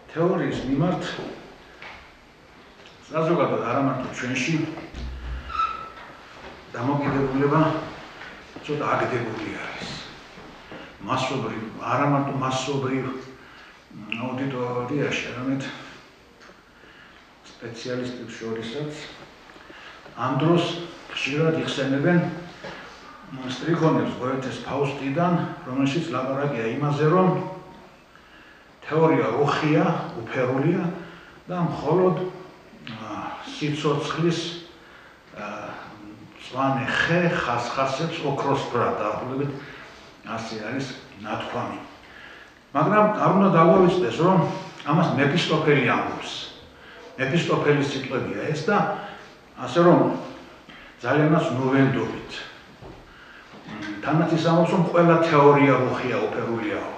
თეორიის მიმართ საზოგადოებრივ არა მარტო ჩვენში დამოკიდებულება ცოტა აგდებული არის. მასობრივ, არა მარტო მასობრივ აუდიტორიაში, არამედ სპეციალისტებს შორისაც ამ დროს ხშირად იხსენებენ სტრიქონებს გოეთეს ფაუსტიდან, რომელშიც ლაპარაკია იმაზე, რომ თეორია რუხია, უფერულია და მხოლოდ სიცოცხლის მწვანე ხე ხასხასებს ოქროსფრად დაახლოებით ასე არის ნათქვამი. მაგრამ არ უნდა დაგვავიწყდეს, რომ ამას მეფისტოფელი ამბობს. მეფისტოფელის სიტყვებია ეს და ასე რომ ძალიანაც ნუვენდობით. თანაც ის ამბობს, რომ ყველა თეორია რუხია, უფერულიაო.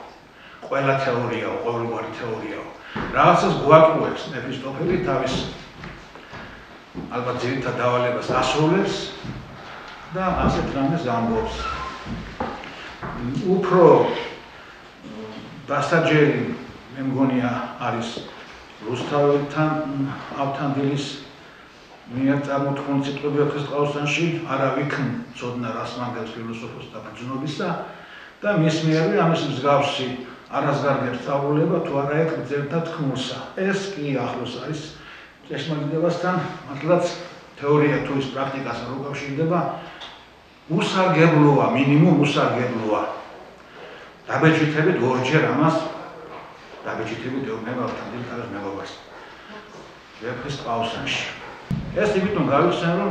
ყველა თეორიაო, ყოველგვარი თეორიაო. რაღაცას გვატყუებს მეფისტოფელი თავის ალბათ ძირითად დავალებას ასრულებს და ასეთ რამეს ამბობს. უფრო დასაჯერი მე მგონია არის რუსთაველთან ავთანდილის მიერ წარმოთქმული სიტყვები ოთხესწყალოსანში არავიქნ ცოდნა რას მანგებს ფილოსოფოსთა ბრძნობისა და მის მიერვე ამის მსგავსი არასგარგებ სწავლება თუ არა ეგ ძერთა თქმულსა. ეს კი ახლოს არის ჭეშმარიტებასთან, მართლაც თეორია თუ ის პრაქტიკასთან რო უკავშირდება, უსარგებლოა, მინიმუმ უსარგებლოა. დაბეჭდებით ორჯერ ამას, დაბეჭდებით ეუბნება ავთანდილ თავის მეგობარს. ვეფხისტყაოსანში. ეს იმიტომ გავიხსენ, რომ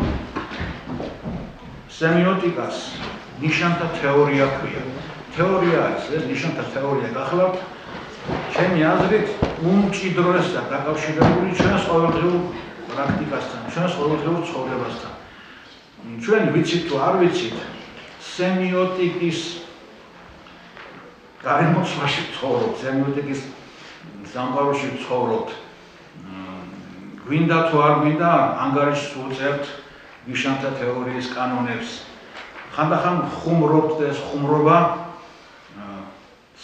სემიოტიკას ნიშანთა თეორია ქვია. თეორია არის, ეს ნიშანთა თეორია გახლავთ, ჩემი აზრით, უმჭიდროესად დაკავშირებული ჩვენს ყოველდღიურ პრაქტიკასთან, ჩვენს ყოველდღიურ ცხოვრებასთან. ჩვენ ვიცით თუ არ ვიცით, სემიოტიკის გარემოცვაში ცხოვრობთ, სემიოტიკის სამყაროში ცხოვრობთ. გვინდა თუ არ გვინდა, ანგარიშს უწევთ ნიშანთა თეორიის კანონებს. ხანდახან ხუმრობთ და ეს ხუმრობა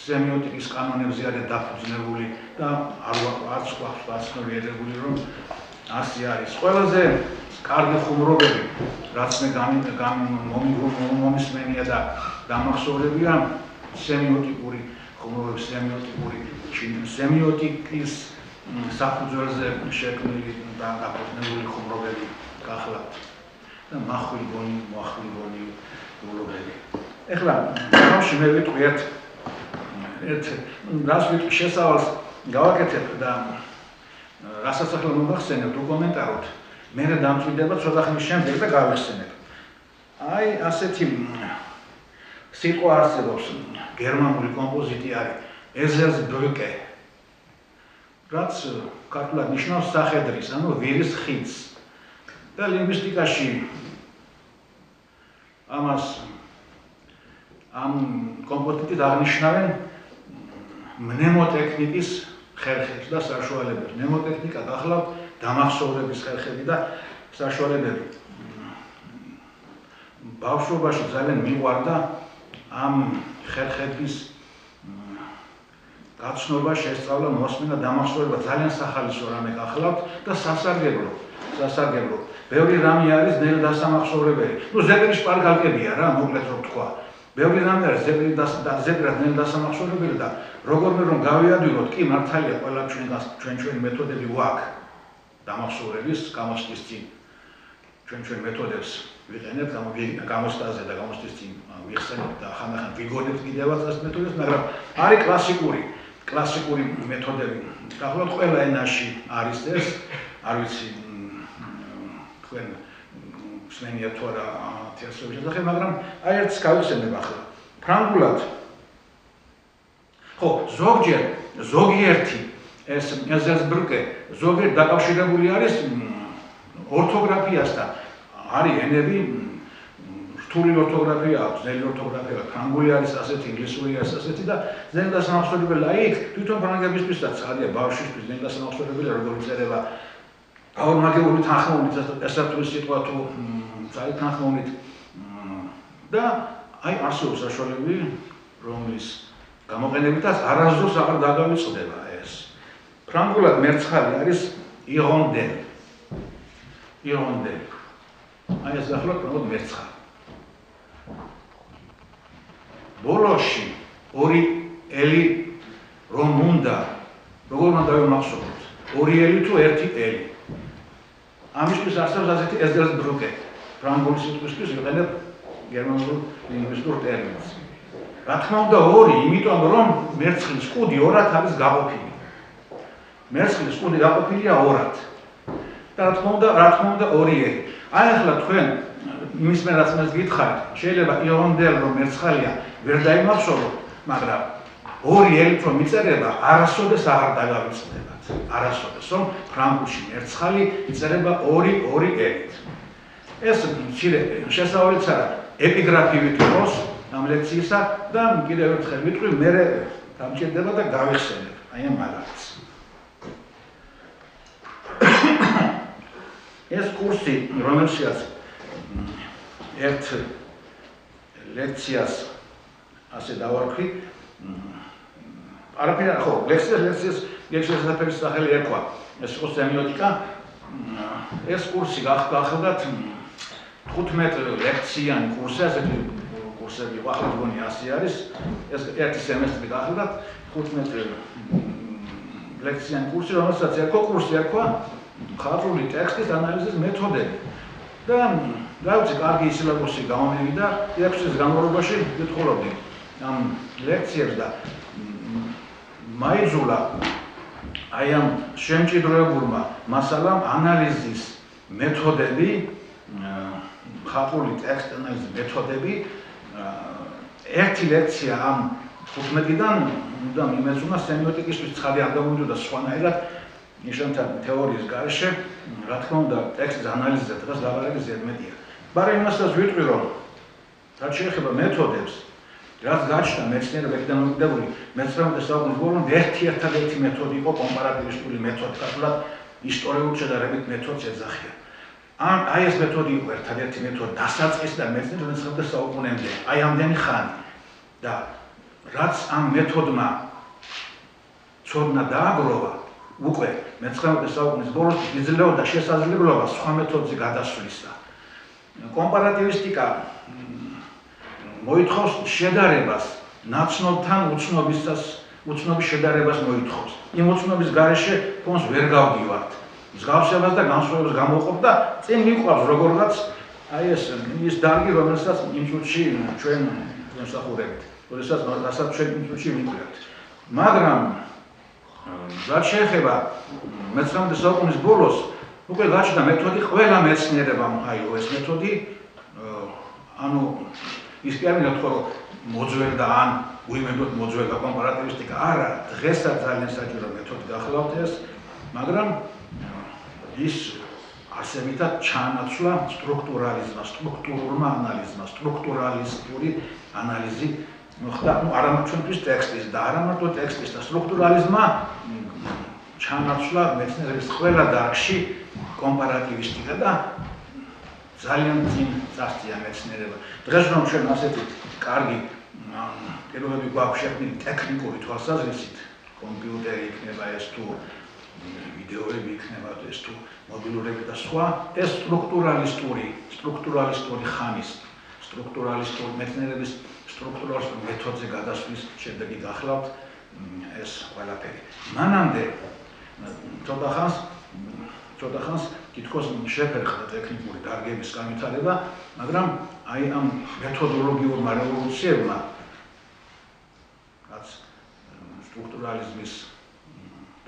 სემიოტიკის კანონებზე არის დაფუძნებული და არც გვაქვს გასწავლებული, რომ ასე არის. ყველაზე კარგი ხუმრობები, რაც მე მომისმენია და დამახსოვრებია, სემიოტიკური ხუმრობები, სემიოტიკის საფუძველზე შექმნილი და დაფუძნებული ხუმრობები გახლავთ და მოახვილგონი ულობები. ეხლა თავში მე ვიტყვი რას ვიტყვი შესავალს გავაკეთებ და რასაც ახლა მოგახსენებთ უკომენტაროთ, მე დამწვიდება ცოტა ხნის შემდეგ და გავიხსენებ. აი ასეთი სიტყვა არსებობს, გერმანული კომპოზიტი არის ეზერსბრუკე, რაც ქართულად ნიშნავს სახედრის, ანუ ვირის ხიდს. და ლინგვისტიკაში ამას ამ კომპოზიტით აღნიშნავენ მნემოტექნიკის ხერხებს და საშუალებებს. მნემოტექნიკა გახლავთ დამახსოვრების ხერხები და საშუალებები. ბავშვობაში ძალიან მიყვარდა ამ ხერხების გაცნობა, შესწავლა, მოსმენა, დამახსოვრება, ძალიან სახალისო რამე გახლავთ და სასარგებლო. ბევრი რამე არის ნელ დასამახსოვრებელი. ზეპირი შპარგალკებია რა, მოკლედ რო თქვა. ბევრი რამე არის ზეპირად ნელ დასამახსოვრებელი და როგორმე რომ გავიადვილოთ, კი მართალია ყველა ჩვენ მეთოდები გვაქვს დამახსოვრების გამოსტის წინ. ჩვენ მეთოდებს ვიყენებთ გამოსტაზე და გამოსტის წინ ვიხსენებთ და ხანდახან ვიგონებთ კიდევაც ეს მეთოდებს, მაგრამ არის კლასიკური მეთოდები. გახლავთ ყველა ენაში არის ეს, არ ვიცი თქვენ მსმენია თუ არა თეორიის შესახებ, მაგრამ აი ერთს გავიხსენებ ახლა. ფრანგულად ხო, ზოგიერთი ეს ეზერსბრუკე ზოგიერთ დაკავშირებული არის ორთოგრაფიასთან. არის ენები, რთული ორთოგრაფია აქვს, ძნელი ორთოგრაფია, ფრანგული არის ასეთი, ინგლისური არის ასეთი და ძნელი დასამახსოვრებელი. აი იქ თვითონ ფრანგებისთვისაც არის ბავშვისთვის ძნელი დასამახსოვრებელი, როგორ იწერება გაორმაგებული თანხმოვნით, ესართულის სიტყვა თუ ძალი თანხმოვნით და აი არსებობს საშუალებები, რომლის გამოყენებითაც არასდროს აღარ დაგავიწყდება ეს. ფრანგულად მერცხალი არის ირონდელი. ირონდელი. აი ეს ახლა ფრანგულად მერცხალი. ბოლოში ორი ელი რომ უნდა როგორ უნდა დავიმახსოვროთ? ორი ელი თუ ერთი ელი. ამისთვის არსებობს ასეთი ესდერსბრუკე. ფრანგული სიტყვისთვის იყენებ გერმანულ ლინგვისტურ ტერმინს. რა თქმა უნდა ორი, იმიტომ რომ მერცხლის კუდი ორად არის გაყოფილი. მერცხლის კუდი გაყოფილია ორად. და რა თქმა უნდა ორი ელი. აი ახლა თქვენ იმის მე რაც მას გითხარით, შეიძლება ირონდელი რომ მერცხალია ვერ დაიმახსოვროთ, მაგრამ ორი ელი რომ იწერება, არასოდეს აღარ დაგავიწყდებათ. არასოდეს რომ ფრანგულში მერცხალი იწერება ორი ელით. ეს მცირე შესავალიც არა, ეპიგრაფივით იყოს ამ ლექციისა და კიდევ ერთხელ ვიტყვი, მე დამჭირდება და გავიხსენებ აი ამ მაგალითს. ეს კურსი, რომელშიც ერთ ლექციას ასე დავარქვი, არაფერი ხო, ლექციას საფერის სახელი ერქვა. ეს იყო სემიოტიკა. ეს კურსი გახლდათ 15 ლექციანი კურსი, ასეთი კურსები იყო, ახლა მგონი 100 არის. ეს ერთი სემესტრი გახლდათ 15 ლექციანი კურსი, რომელსაც ერქვა მხატვრული ტექსტის ანალიზის მეთოდები. და გავიცი, კარგი სილაბუსი გამომივიდა, 6 წლის განმავლობაში ვკითხულობდი ამ ლექციებს და მაიძულა აი ამ შემჭიდროებულმა მასალამ ანალიზის მეთოდები, მხატვრული ტექსტ ანალიზის მეთოდები, ერთი ლექცია ამ 15-დან უნდა მიმეცუნა სემიოტიკისთვის ცხადი არ გამოვიდა და სხვანაირად ნიშნულთან თეორიის გარეშე, რა თქმა უნდა, ტექსტის ანალიზზე დღეს ლაბარაკი ზედმეტია. მაგრამ იმასაც ვიტყვი, რომ რაც შეეხება მეთოდებს, რაც გაჩნდა მეცნიერებიდან მოგდებული მე-19 საუკუნის ბოლომდე ერთადერთი მეთოდი იყო კომპარატივისტული მეთოდი, თქო, ისტორიული შედარებით მეთოდს ეძახიან. აი ეს მეთოდი იყო ერთადერთი მეთოდი დასაწყისიდან მე-19 საუკუნემდე, აი ამდენი ხანი. და რაც ამ მეთოდმა ცოდნა დააგროვა, უკვე მე-19 საუკუნის ბოლოს იძლეოდა შესაძლებლობა სხვა მეთოდზე გადასვლისა. კომპარატივისტიკა მოითხოვს შედარებას, ნაცნობთან უცნობის შედარებას მოითხოვს. იმ უცნობის გარეშე თქოს ვერ გავდივართ. მსგავსებას და განსხვავებას გამოვყოფ და წინ მიყვავს როგორღაც აი ის დარგი, რომელსაც იმ წუთში ჩვენ ვსახურებთ. რასაც ჩვენ იმ წუთში მიყვართ. მაგრამ რაც შეეხება მე-19 საუკუნის ბოლოს, უკვე გაჩნდა მეთოდი ყველა მეცნიერებამ, აი ეს მეთოდი, ანუ ის კი არ მინდა თქვა, რომ მოძველდა ან უიმედოდ მოძველდა კომპარატივისტიკა, არა, დღესაც ძალიან საჭირო მეთოდი გახლავთ ეს, მაგრამ ის არსებითად ჩაანაცვლა სტრუქტურალიზმმა, სტრუქტურულმა ანალიზმა, სტრუქტურალისტური ანალიზი მოხდა, არა ჩვენთვის ტექსტის და არა მარტო ტექსტის და სტრუქტურალიზმმა ჩაანაცვლა მეცნიერების ყველა დარგში კომპარატივისტიკა და ძალიან წინ წასწია მეცნიერება. დღეს რომ ჩვენ ასეთი კარგი პირობები გვაქვს შექმნილი ტექნიკური თვალსაზრისით, კომპიუტერი იქნება ეს თუ ვიდეოები იქნება ეს თუ მობილურები და სხვა, ეს სტრუქტურალისტური ხანის, სტრუქტურალისტური მეცნიერების სტრუქტურალისტურ მეთოდზე გადასვლის შედეგი გახლავთ ეს ყველაფერი. მანამდე ცოტა ხანს თითქოს შეფერხდა ტექნიკური დარგების განვითარება, მაგრამ აი ამ მეთოდოლოგიურმა რევოლუციებმა, რაც სტრუქტურალიზმის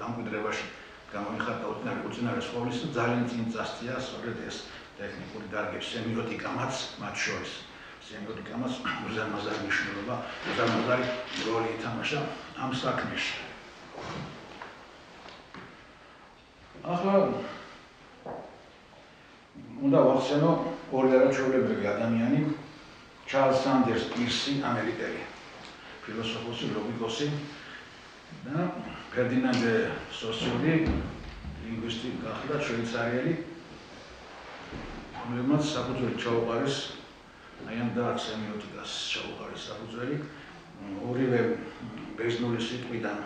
დამკვიდრებაში გამოიხატა უწინარე სხეულის, ძალიან წინ წასწია სწორედ ეს ტექნიკური დარგები, სემიოტიკამაც მათ შორის. სემიოტიკამაც უზარმაზარი მნიშვნელობა, უზარმაზარი როლი ითამაშა ამ საქმეში. ახლა უნდა ვახსენო ორი არაჩვეულებრივი ადამიანი, ჩარლზ სანდერს პირსი, ამერიკელი ფილოსოფოსი, ლოგიკოსი და ფერდინანდ დე სოსიუდი, ლინგვისტი გახლდა, შვეიცარიელი, რომელმაც საფუძველი ჩაუყარეს აი ამ დარგ სემიოტიკას ჩაუყარეს საფუძველი, ორივე ბერძნული სიტყვიდან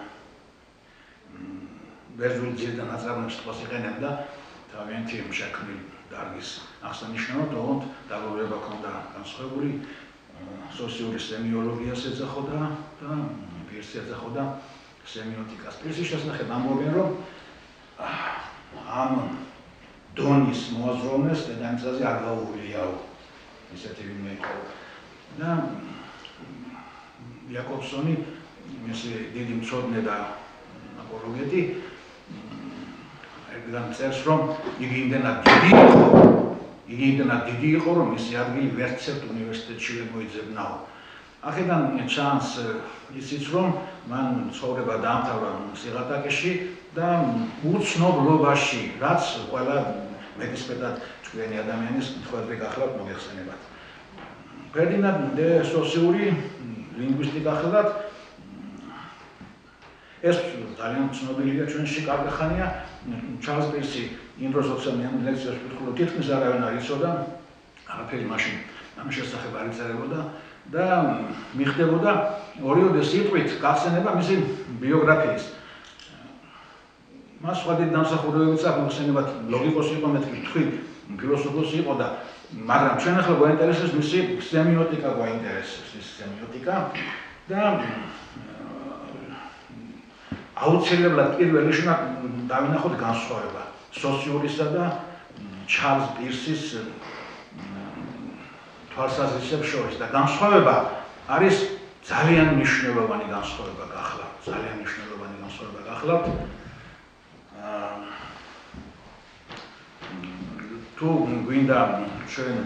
ბერძნული ძირიდან აწარმოებს სიტყვას იყენებდა თავიანთი შექმნილ დარგის აღსანიშნავად, ოღონდ დაგროვება ჰქონდა განსხვავებული სოციალური სემიოლოგიას ეძახოდა და პირსი ეძახოდა სემიოტიკას. პირსის შესახებ ამბობენ, რომ ამ დონის მოაზროვნეს დედამიწაზე არ გაუღვიაო, ისეთი ვინმე იყო. და იაკობსონი, მისი დიდი მცოდნე და აპოლოგეტი, ეგრან წერს, რომ იგი იმდენად დიდი იყო, რომ მისი ადგილი ვერცერთ უნივერსიტეტში ვერ მოიძებნაო. აქედან ჩანს ისიც, რომ მან ცხოვრება დაამთავრა სიღატაკეში და უცნობლობაში, რაც ყველა მეტისმეტად ჭკვიანი ადამიანის თქვენზე გახლავთ მოგეხსენებათ. ფერდინანდ დე სოსიური ლინგვისტიკა ხელად ეს ძალიან ცნობილია ჩვენში კარგი ხანია. ჩარლზ პირსი იმ დროს ოქსამიან ლექციას ვკითხულობ, თითქმის არავინ არ იცოდა, არაფერი მაშინ ამის შესახებ არ იწერებოდა და მიხდებოდა ორიოდე სიტყვით გახსენება მისი ბიოგრაფიის. მას სხვა დიდი დამსახურებებიც აქვს, მოხსენებათ ლოგიკოსი იყო, მეთქი თქვი ფილოსოფოსი იყო და მაგრამ ჩვენ ახლა გვაინტერესებს მისი სემიოტიკა, და აუცილებლად პირველი შუნა დავინახოთ განსხვავება სოციურისა და ჩარლზ პირსის თვალსაზრისებს შორის და განსხვავება არის ძალიან მნიშვნელოვანი განსხვავება გახლავთ. თუ გვინდა ჩვენ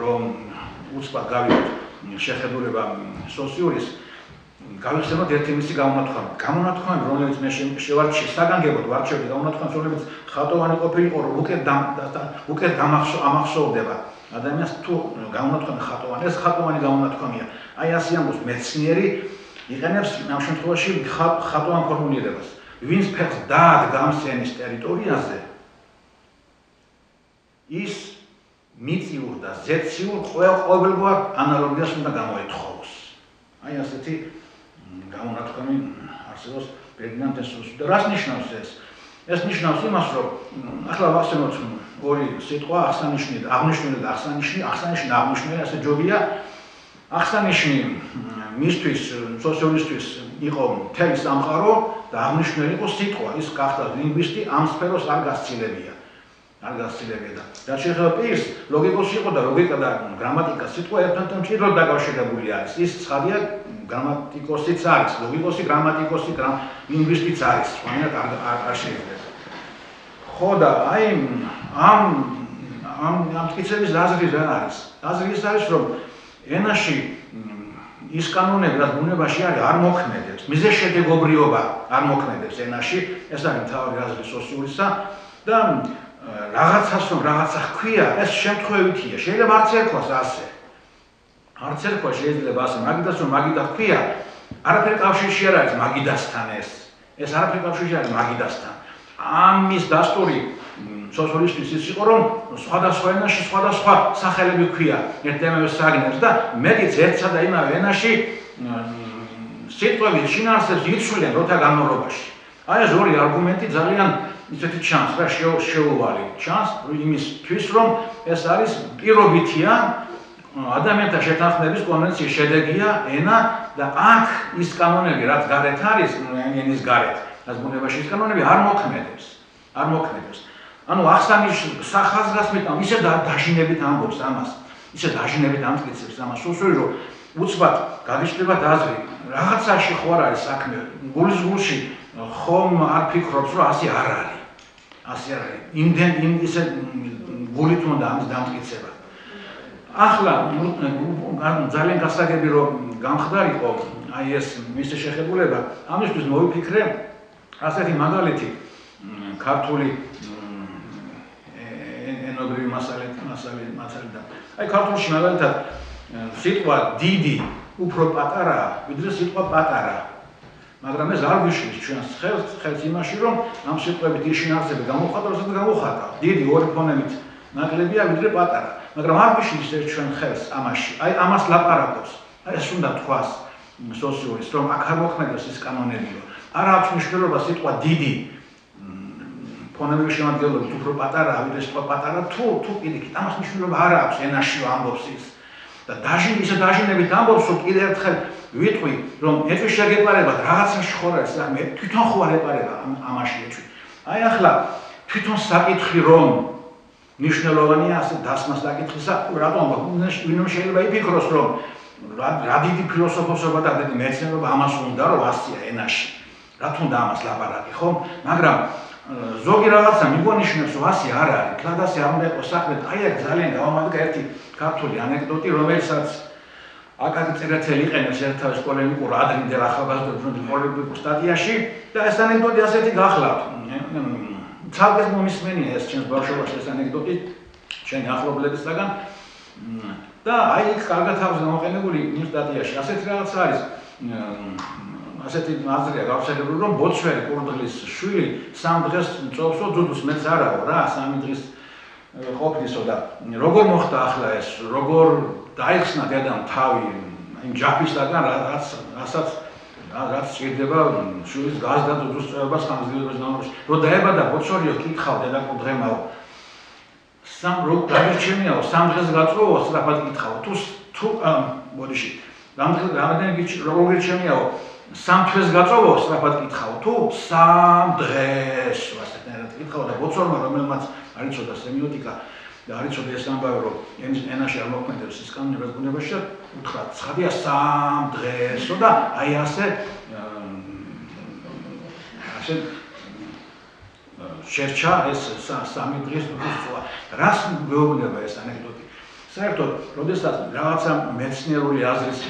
რომ უცბად გავიგოთ შეხედულება სოციურის გავიხსენოთ ერთი მისი გამონათქვამი, რომელიც მე შევარჩიე საგანგებოდ ვარჩევდი გამონათქვამს, რომელიც ხატოვანი ყოფილიყო, რომ უკეთ ამახსოვრდება ადამიანს თუ გამონათქვამი ხატოვანი, ეს ხატოვანი გამონათქვამია. აი ასე ამბობს მეცნიერი, იყენებს ამ შემთხვევაში ხატოვან ფორმულირებას. ვინც ფეხს დაადგამს ენის ტერიტორიაზე, ის მიწიურ და ზეციურ ყოველგვარ ანალოგიას უნდა გამოეთხოვოს. აი ასეთი გამონათქვამი არსებობს ფერდინანდ დე სოსურში. და რას ნიშნავს ეს? ეს ნიშნავს იმას, რომ ახლა ვახსენოთ ორი სიტყვა, აღსანიშნი და აღნიშნული, ასე ჯობია. აღსანიშნი მისთვის, სოციალისტვის იყო მთელი სამყარო და აღნიშნული იყო სიტყვა, ის გახდა ლინგვისტი, ამ სფეროს არ გასცილებია. რაც შეეხება პირს, ლოგიკოსი იყო და ლოგიკა და გრამატიკა სიტყვა ერთმანეთთან მჭიდროდ დაკავშირებული არის. ის ცხადია, გრამატიკოსიც არის, ლოგიკოსი, გრამატიკოსი, ლინგვისტიც არის, სხვანაირად არ შეიძლება. ხო და აი ამ მტკიცების აზრი რა არის? აზრი ის არის, რომ ენაში ის კანონები, რაც ბუნებაში არის, არ მოქმედებს. მიზეშედეგობრიობა არ მოქმედებს ენაში, ეს არის მთავარი აზრი სოციურისა და რაღაცას რომ რაღაცა ჰქვია, ეს შემთხვევითია. შეიძლება არც ერქვას ასე. არც ერქვა შეიძლება ასე, მაგიდას რომ მაგიდა ჰქვია, არაფერი კავშირში არ არის მაგიდასთან ეს. ეს არაფერი კავშირში არ არის მაგიდასთან. ამის დასტური სოციალისტის ის იყო, რომ სხვადასხვა ენაში სხვადასხვა სახელები ჰქვია ერთ-ამავე საგნებს და მეტიც ერთსა და იმავე ენაში სიტყვების შინაარსებს იცვლიან დროთა განმავლობაში. აი ეს ორი არგუმენტი ძალიან ისეთი ჩანს რა შეუვალი ჩანს იმისთვის რომ ეს არის პირობითია ადამიანთა შეთანხმების კონვენციის შედეგია ენა და აქ ის კანონები რაც გარეთ არის ენის გარეთ რაც ბუნებაში ის კანონები არ მოქმედებს ანუ აღსანიშნავი სახაზგასმით ისე დაშინებით ამბობს ამას ისე დაშინებით ამტკიცებს ამას სულ რომ უცბად გაგიჩნდებათ აზრი რაღაცაში ხო არ არის საქმე გულში ხომ არ ფიქრობს რომ ასე არ არის იმდენ ისე გულით უნდა ამის დამტკიცება ახლა ძალიან გასაგები რომ გამხდარიყო აი ეს მისი შეხედულება ამისთვის მოვიფიქრე ასეთი მაგალითი ქართული ენობრივი მასალიდან აი ქართულში მაგალითად სიტყვა დიდი უფრო პატარაა ვიდრე სიტყვა პატარა მაგრამ ეს არ გვიშლის ჩვენს ხელს იმაში რომ ამ სიტყვებით ის შინაარსები გამოხატავს და გამოხატა დიდი ორი ფონემით ნაკლებია ვიდრე პატარა მაგრამ არ გვიშლის ეს ჩვენ ხელს ამაში აი ამას ლაპარაკობს აი ეს უნდა თქვას სოციურის რომ აქ არ მოქმედებს ის კანონებიო არ აქვს მნიშვნელობა სიტყვა დიდი ფონემების შემადგენლობით უფრო პატარაა, ვიდრე სიტყვა პატარა, თუ პირიქით ამას მნიშვნელობა არ აქვს ენაში ამბობს ის. და ისე დაჟინებით ამბობს, რომ კიდევ ერთხელ ვიტყვი, რომ ეჭვი შეგეპარებათ რაღაცაში ხარ არის, მე თვითონ ხო არ ეპარება ამაში ეჭვი. აი ახლა თვითონ საკითხი რომ მნიშვნელოვანია ასე დასმას საკითხისა, რატომ ვინმე შეიძლება იფიქროს, რომ რა დიდი ფილოსოფოსობა და დიდი მეცნიერება ამას უნდა რომ ასწია ენაში. რა თუნდა ამას ლაპარაკი, ხო? მაგრამ ზოგი რაღაცა მიგონიშნებს, რომ ასე არ არის. თლად ასე არ უნდა იყოს საქმე. აი აქ ძალიან გავამაგრე ერთი ქართული ანეკდოტი, რომელსაც აკაკი წერეთელი იყენებს ერთ-ერთ პოლემიკურ ადრინდელ ახალგაზრდობრივ პოლემიკურ სტატიაში და ეს ანეკდოტი ასეთი გახლავთ. ცალკე მომისმენია ეს ჩემს ბავშვობაში ეს ანეკდოტი ჩემი ახლობლებისგან და აი იქ კარგად აქვს გამოყენებული იმ სტატიაში. ასეთი რაღაცა არის ასეთი აზრია გავრცელებული, რომ ბოცვერი კურდღლის შვილი 3 დღეს წოვსო ძუძუს, მეც არაო რა, 3 დღის ყოფნისო და როგორ მოხდა ახლა ეს, როგორ დაიხსნა დედამ თავი იმ ჯაფისაგან, რაც სჭირდება შვილის გაზდა ძუძუს წვევებას ხანგრძლივობის ნორმებში. რომ დაებადა ბოცვერიო კითხავ დედა კურდღემაო. დაგირჩენიაო 3 დღეს გაწვევო, სწრაფად კითხავ. თუ ბოდიში, რამდენი როგორ გირჩენიაო 3 თვეს გაწოვო, სწრაფად კითხავ, თუ 3 დღეს ვასეთნაირად კითხავ და ბოცორმა, რომელმაც არ იცოდა სემიოტიკა და არ იცოდა ეს ამბავი, რომ ენაში არ მოქმედებს ის კანონები ბუნებაში, უთხრა, ცხადია 3 დღესო და აი ასე შერჩა ეს 3 დღის უცხოა. რას გვეუბნება ეს ანეკდოტი? საერთოდ, როდესაც რაღაცა მეცნიერული აზრის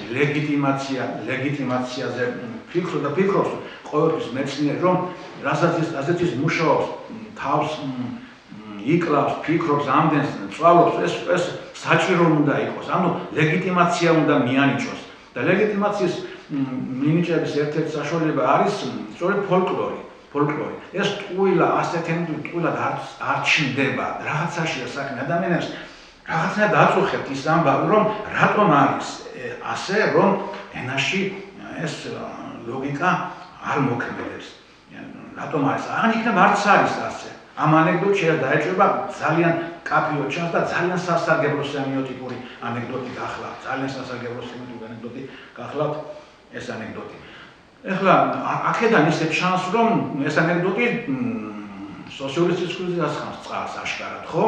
ლეგიტიმაციაზე ფიქრობს ყოველთვის მეცნიერი, რომ რასაც ის მუშაობს, თავს იკლავს, ფიქრობს, ამდენს, წვალობს, ეს საჭირო უნდა იყოს. ანუ ლეგიტიმაცია უნდა მიანიჭოს. და ლეგიტიმაციის მინიჭების ერთ-ერთი საშუალება არის სწორედ ფოლკლორი. ეს ტყუილა ასეთენით ტყუილად არ ჩნდება. რაღაცაშია საქმე ადამიანებს რაღაცა დაწუხებთ ის ამბავი, რომ რატომ არის ასე, რომ ენაში ეს ლოგიკა არ მოქმედებს. რატომ არის? აღარ იქნება არც არის ასე. ამ ანეკდოტში დაეჭვება ძალიან კაფიო ჩანს და ძალიან სასარგებლო სემიოტიკური ანეკდოტი გახლავთ. ძალიან სასარგებლო სემიოტიკური ანეკდოტი გახლავთ ეს ანეკდოტი. ეხლა აქედან ისე ჩანს, რომ ეს ანეკდოტი სოციალური სიცოცხლეზე ასხამს წყალს აშკარად, ხო?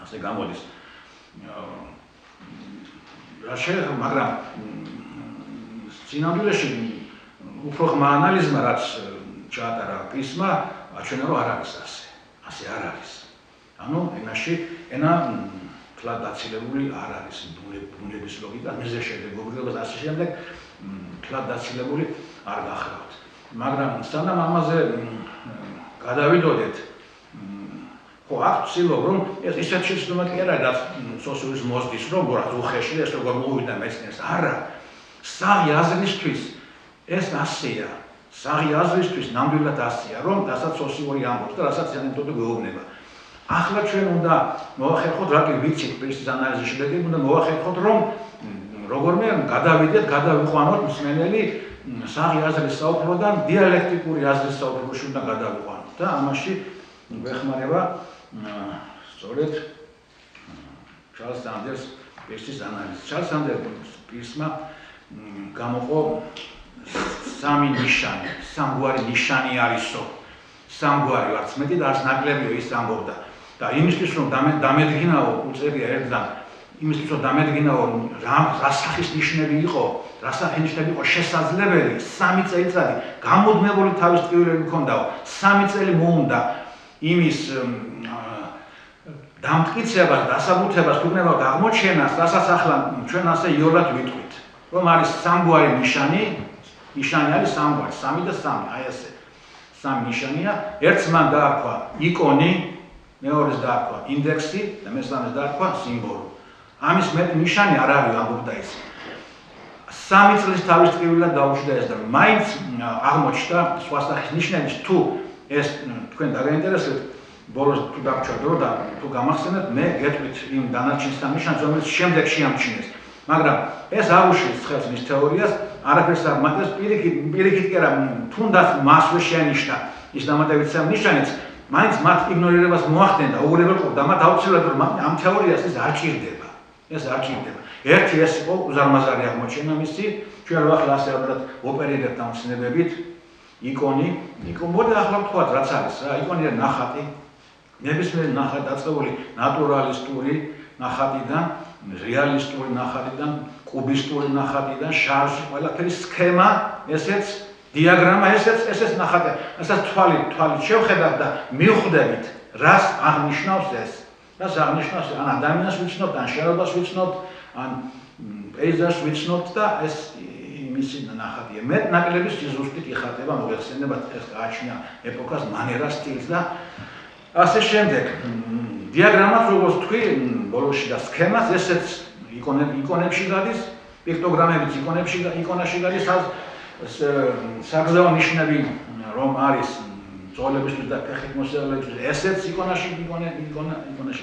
ასე გამოდის. რა შეიძლება, მაგრამ წინამძღოლში უფრო ხმა ანალიზმა რაც ჩაატარა პისმა, აჩვენა რომ არ არის ასე არ არის. ანუ ენა თლად დაცილებული არ არის ბუნების ლოგიკა, მიზეზ შედეგობრივობა და ასე შემდეგ თლად დაცილებული არ გახლავთ. მაგრამ სანამ ამაზე გადავიდოდეთ ხო აქ ვცდილობ რომ ეს ისეთ შეცდომა კი არა რაც სოციალის მოზდის რომ უხეში ეს როგორ მოვიდა მეცნიერს არა საღი აზრისთვის ეს ასეა საღი აზრისთვის ნამდვილად ასეა რომ რასაც სოციალური ამბობს და რასაც ანეკდოტი გვეუბნება ახლა ჩვენ უნდა მოვახერხოთ რა კი ვიცით პირის ანალიზის შედეგი უნდა მოვახერხოთ რომ როგორმე გადავიყვანოთ მსმენელი საღი აზრის საუფლოდან დიალექტიკური აზრის საუფლოში უნდა გადავიყვანოთ და ამაში გვეხმარება სწორედ ჩარლზ სანდერს პირის ანალიზი. ჩარლზ სანდერს პირსმა გამოყო სამი ნიშანი, სამგვარი ნიშანი არისო. სამგვარი არც მეტი და არც ნაკლებიო ის ამბობდა. და იმისთვის რომ დამედგინაო უწერია ერთგან იმისთვის რომ დამედგინაო რა სახის ნიშნები იყო, რა სახის ნიშნები იყო შესაძლებელი 3 წელიწადი გამოდმებული თავის ტკივილები ჰქონდაო. 3 წელი მოუნდა იმის დამტკიცებას, დასაბუთებას, თუნდაც აღმოჩენას, რასაც ახლა ჩვენ ასე იოლად ვიტყვით, რომ არის სამგვარი ნიშანი არის სამგვარი, 3 და 3, აი ასე. 3 ნიშანია, ერთს მან დაარქვა იკონი, მეორეს დაარქვა ინდექსი და მესამეს დაარქვა სიმბოლო. ამის მეტ ნიშანი არ არის ამბობდა ის. 3 წლის თავის ტკივილად დაუშვდა ეს და მაინც აღმოჩნდა სხვა სახის ნიშნების თუ ეს თქვენ დაგაინტერესებთ ბოლოს თუ დაგჩვენებთ და თუ გამახსენებთ მე გეტყვით იმ დანარჩენ ნიშანს რომელიც შემდეგ შეამჩნიეს მაგრამ ეს არ უშლის ხელს მის თეორიას არაფერს არ მატებს პირიქით კი არა თუნდაც მასვე შეანიშნა ის დამატებითი ნიშანიც მაინც მათ იგნორირებას მოახდენ და უღურებელ ყოფდა მათ აუცილებლად რომ ამ თეორიას ეს არ ჭირდება. ეს არ ჭირდება. ერთი ეს იყო უზარმაზარი აღმოჩენა მისი, ჩვენ რა ახლა ასე ალბათ ოპერირებთ ამ ცნებებით. იკონი, მოდი ახლა ვთქვათ რაც არის რა, იკონი არის ნახატი. ნებისმიერი ნახატი დაწყებული ნატურალისტური ნახატიდან, რეალისტური ნახატიდან, კუბისტური ნახატიდან, შარჟი, ყველაფერი სქემა, ესეც დიაგრამა, ესეც ნახატი. ასაც თვალით შევხედავთ და მივხვდებით, რას აღნიშნავს ეს. რას აღნიშნავს? ან ადამიანს ვიცნობთ, ან შენობას ვიცნობთ, ან პეიზაჟს ვიცნობთ და ეს მისი ნახატია. მეტ-ნაკლები ზუსტით იხატება, მოიხსენებათ ეს გააჩნია ეპოქას, მანერას, სტილს და ასე შემდეგ. დიაგრამას როგორც თქვი, ბოლოში და სქემას, ესეც იკონებში გადის, პიქტოგრამებიც იკონაში გადის, საგზაო ნიშნები რომ არის ძოლებისთვის და ფეხით მოსწავლეებისთვის, ესეც იკონაში გადის.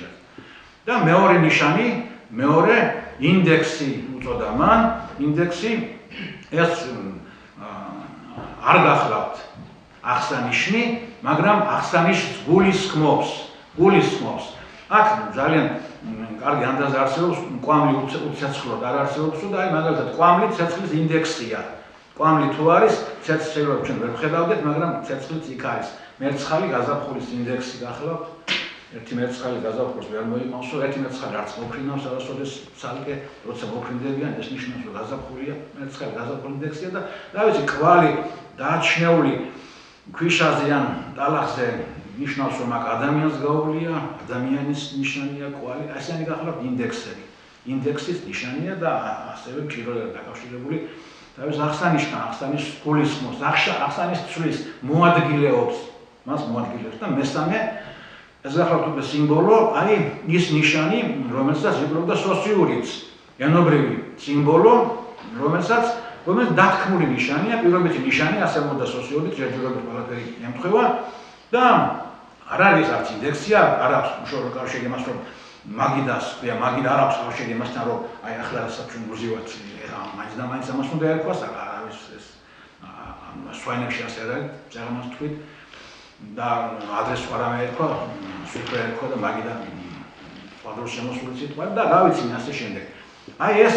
და მეორე ნიშანი, მეორე ინდექსი უწოდა მან, ინდექსი ეს არ გახლავთ აღსანიშნი, მაგრამ აღსანიშს გულისხმობს. აქ ძალიან კარგი ანდაზა არსებობს, კვამლი უცეცხლოდ არ არსებობს და აი მაგალითად კვამლი ცეცხლის ინდექსია. კვამლი თუ არის, ცეცხლს ჩვენ ვერ ვხედავდეთ, მაგრამ ცეცხლიც იქ არის. მერცხალი გაზაფხულის ინდექსი გახლავთ. ერთი მერცხალი გაზაფხულს ვერ მოიმავსო, ერთი მერცხალი არც მოფრინავს არასოდეს ცალკე, როცა მოფრინდებიან, ეს ნიშნავს რომ გაზაფხულია, მერცხალი გაზაფხულის ინდექსია და რა ვიცი, კვალი დაჩნეული ქვიშაზე ან ტალახზე ნიშნავს რომ აქ ადამიანს გაუვლია, ადამიანის ნიშანია კვალი, ასენი გახლავთ ინდექსები. ინდექსის ნიშანია და ასევე პირველად დაკავშირებული თავის აღსანიშს გულისხმობს, აღსანიშს ცვლის, მოადგილეობს, მას მოადგილებს და მესამე ეს გახლავთ უკვე სიმბოლო, აი ის ნიშანი, რომელსაც იპყრობდა სოციურიც, ენობრივი სიმბოლო, რომელიც დათქმული ნიშანია, პირობითი ნიშანი, ასე მოხდა სოციურიც, ჯერჯერობით ყველაფერი ემთხვევა და არ არის არც ინდექსია, არ აქვს უშუალო კავშირი იმას, რომ მაგიდას, მაგიდა არ აქვს კავშირი იმასთან, რომ აი ახლა რასაც ჩვენ ვუზივართ, მაინც და მაინც ამას უნდა ერქვას, არავის ეს სვაინებში ასე არის, ზეგანას თქვით და ადრეს სხვა რამე ერქვა, სუფრა ერქვა და მაგიდა სხვადასხვა შემოსული სიტყვა და რა ვიცი ასე შემდეგ. აი ეს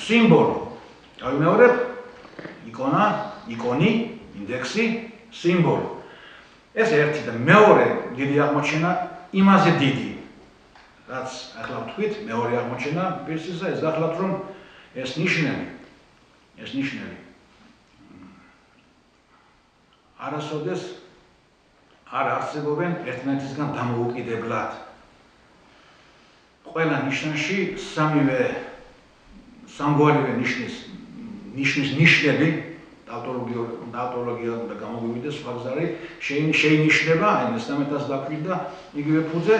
სიმბოლო. გავიმეორებ, იკონი, ინდექსი, სიმბოლო. ეს ერთი და მეორე დიდი აღმოჩენა, იმაზე დიდი. რაც ახლა ვთქვით, მეორე აღმოჩენა პირსისა, ეს გახლავთ რომ ეს ნიშნები არასოდეს არ არსებობენ ერთმანეთისგან დამოუკიდებლად. ყველა ნიშანში სამგვარივე ნიშნის ნიშნები, ტაუტოლოგია და გამოვივიდეს სხვა გზარი, შეინიშნება, აი მესამედას დაკვირდა და იგივე ფუძე,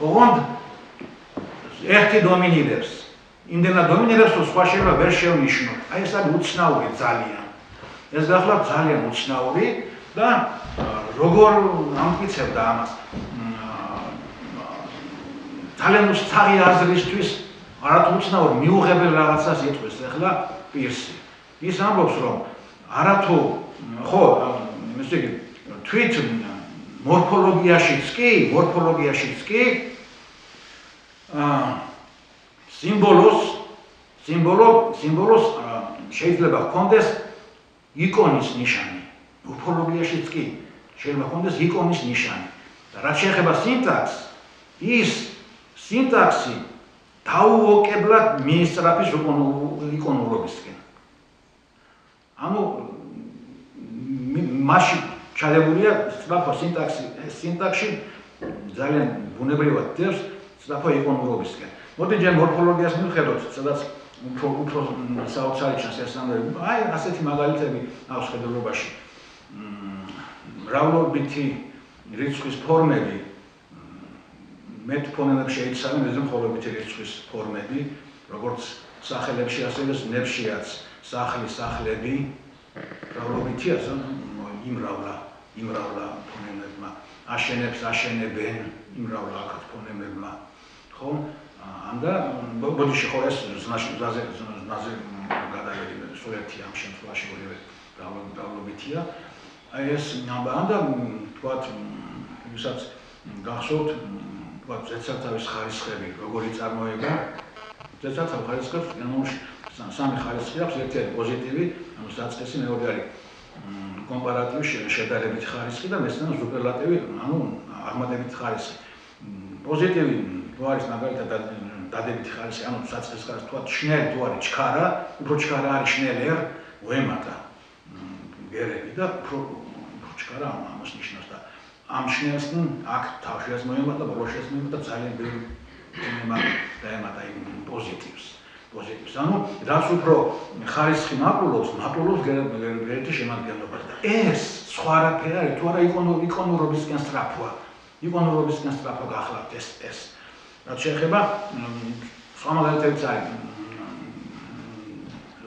ოღონდ ერთი დომინირებს. იმდენად დომინირებს, რომ სხვა შეიძლება ვერ შევნიშნოთ. აი ეს არის უცნაური ძალიან. ეს გახლავთ ძალიან უცნაური და როგორ ამტკიცებდა ამას. ძალიან უცნაური აზრისთვის არათუ უცნაური მიუღებელ რაღაცას იტყვის ახლა პირსი. ის ამბობს, რომ არათუ ხო, ესე იგი, თვით მორფოლოგიაშიც კი სიმბოლოს შეიძლება ჰქონდეს იკონის ნიშანი. მორფოლოგიაშიც კი შეიძლება ჰქონდეს იკონის ნიშანი. და რაც შეეხება სინტაქსს, ის სინტაქსი დაუოკებლად მიისწრაფის იკონურობისკენ. ანუ მასში ჩადებულია სწრაფო სინტაქსში ძალიან ბუნებრივად დევს სწრაფო იკონურობისკენ. მოდი ჯერ მორფოლოგიას მივხედოთ, სადაც უფრო საოცარი ჩანს ეს ამბები. აი ასეთი მაგალითები აქვს ხედულობაში. მრავლობითი რიცხვის ფორმები მეტ ფონემებში შეიცავენ ეს მხოლობითი რიცხვის ფორმები, როგორც სახელებში, ასევე ზნებშიაც. სახლები, მრავლობითი ასე იმრავლა ფონემებმა, აშენებენ, იმრავლა აქაც ფონემებმა. ხო? და ბოდიში ხო ეს ზნაზე გადავედი, სულ ერთი ამ შემთხვევაში ორივე მრავლობითია. აი ეს ამბავი და თქვათ ვისაც გახსოვთ თქვათ ზეცართავის ხარისხები როგორი წარმოება ზეცართავის ხარისხებს სამი ხარისხი აქვს ერთი არის პოზიტივი ანუ საწყისი მეორე არის კომპარატივი შედარებითი ხარისხი და მესამე სუპერლატივი ანუ აღმატებითი ხარისხი პოზიტივი თუ არის მაგალითად დადებითი ხარისხი ანუ საწყის ხარისხი თქვათ შნელი თუ არის ჩქარა უფრო ჩქარა არის შნელი ვემატა გერები და უფრო ჩქარა ამას ნიშნავს და ამ შნელს აქ თავშეს მოემატა ბოლოშეს მოემატა ძალიან ბევრი დაემატა იმ პოზიტივს ანუ რაც უფრო ხარისხი მაპულობს გერების შემადგენლობას და ეს სხვა რაფერი არის თუ არა იკონურობისკენ სწრაფოა იკონურობისკენ სწრაფო გახლავთ ეს რაც შეეხება სხვა მაგალითებიც არის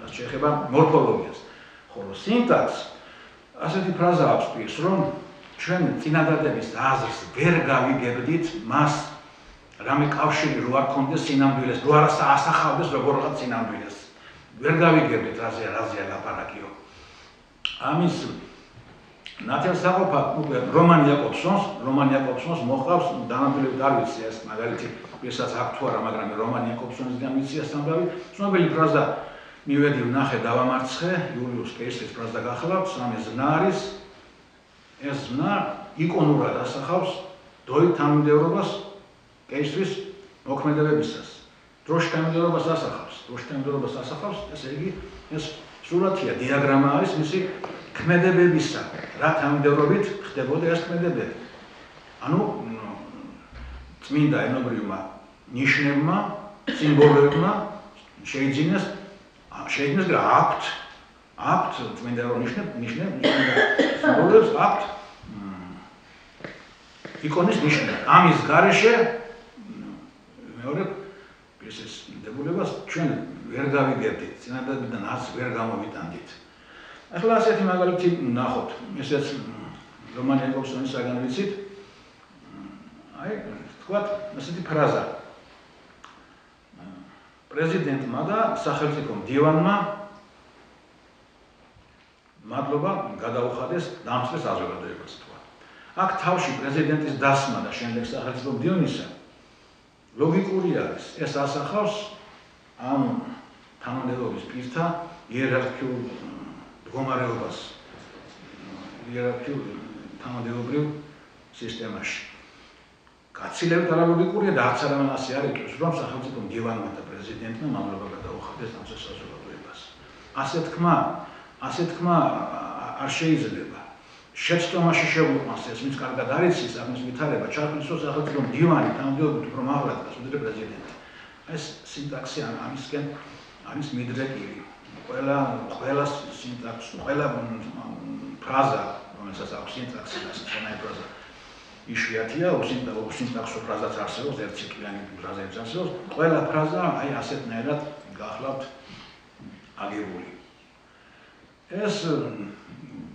რაც შეეხება მორფოლოგიას ხოლო სინტაქსს ასეთი ფრაზა აქვს პირს რომ ჩვენ წინადადების აზრს ვერ გავიგებდით მას რამე კავშირი რო არ ქონდეს სინამდვილეს რო არ ასახავდეს როგორღაც სინამდვილეს ვერ გავიგებდით რაზეა ლაპარაკიო ამის ნათელსაყოფა უკვე რომან იაკობსონს მოყავს დანამდვილებით არ ვიცი ეს მაგალითი ვისაც აქვს თუ არა მაგრამ რომან იაკობსონისგან ვიცი ეს ამბავი ცნობილი ფრაზა მივედი ვნახე დავამარცხე იულიუს კეისრის ფრაზა გახლავთ სამი ზნა არის ეს ზნა იკონურად ასახავს დროით თანმიმდევრობას კეისრის მოქმედებებისას დროშ თანმიმდევრობას ასახავს ესე იგი ეს სურათია დიაგრამა არის მისი ქმედებებისა რა თანმიმდევრობით ხდებოდა ეს ქმედებები ანუ წმინდა ენობრივმა ნიშნებმა სიმბოლოებმა შეიძინეს აქვთ წმინდა ნიშნებს აქვთ იკონის ნიშნები ამის გარეშე მეორე ეს დებულებას ჩვენ ვერ გავიგებდით წინადადებიდან არც ვერ გამოვიტანდით ახლა ასეთი მაგალითი ნახოთ ესეც რომან იაკობსონისაგან ვიცით აი თქვათ ასეთი ფრაზა პრეზიდენტმა და სახელმწიფო მდივანმა მადლობა გადაუხადეს დამცველ საზოგადოებას თქვა. აქ თავში პრეზიდენტის დასმა და შემდეგ სახელმწიფო მდივანისა ლოგიკური არის. ეს ასახავს ამ თანამდებობის პირთა იერარქიულ მდგომარეობას იერარქიულ თანამდებობრივ სისტემაში. გაცილებით არალოგიკურია და არც არავინ ასე არ იტყვის, რომ სახელმწიფო მდივანმა და პრეზიდენტმა მადლობა გადაუხადეს დამცველ საზოგადოებას. ასე თქმა არ შეიძლება. შეცდომაში შეუყვანს ეს ვინც კარგად არ იცის ამის ვითარება, ჩართვისო სახელმწიფო მდივანი თანამდებობით უფრო მაღლად დგას, ვიდრე პრეზიდენტი. ეს სინტაქსი ამისკენ არის მიდრეკილი. ყველა სინტაქსი, ყველა ფრაზა, რომელსაც აქვს სინტაქსი და სწორად ფრაზა იშვიათია, უსინტაქსო ფრაზაც არსებობს, ერთციკლიანი ფრაზებიც არსებობს, ყველა ფრაზა აი ასეთნაირად გახლავთ აგებული. ეს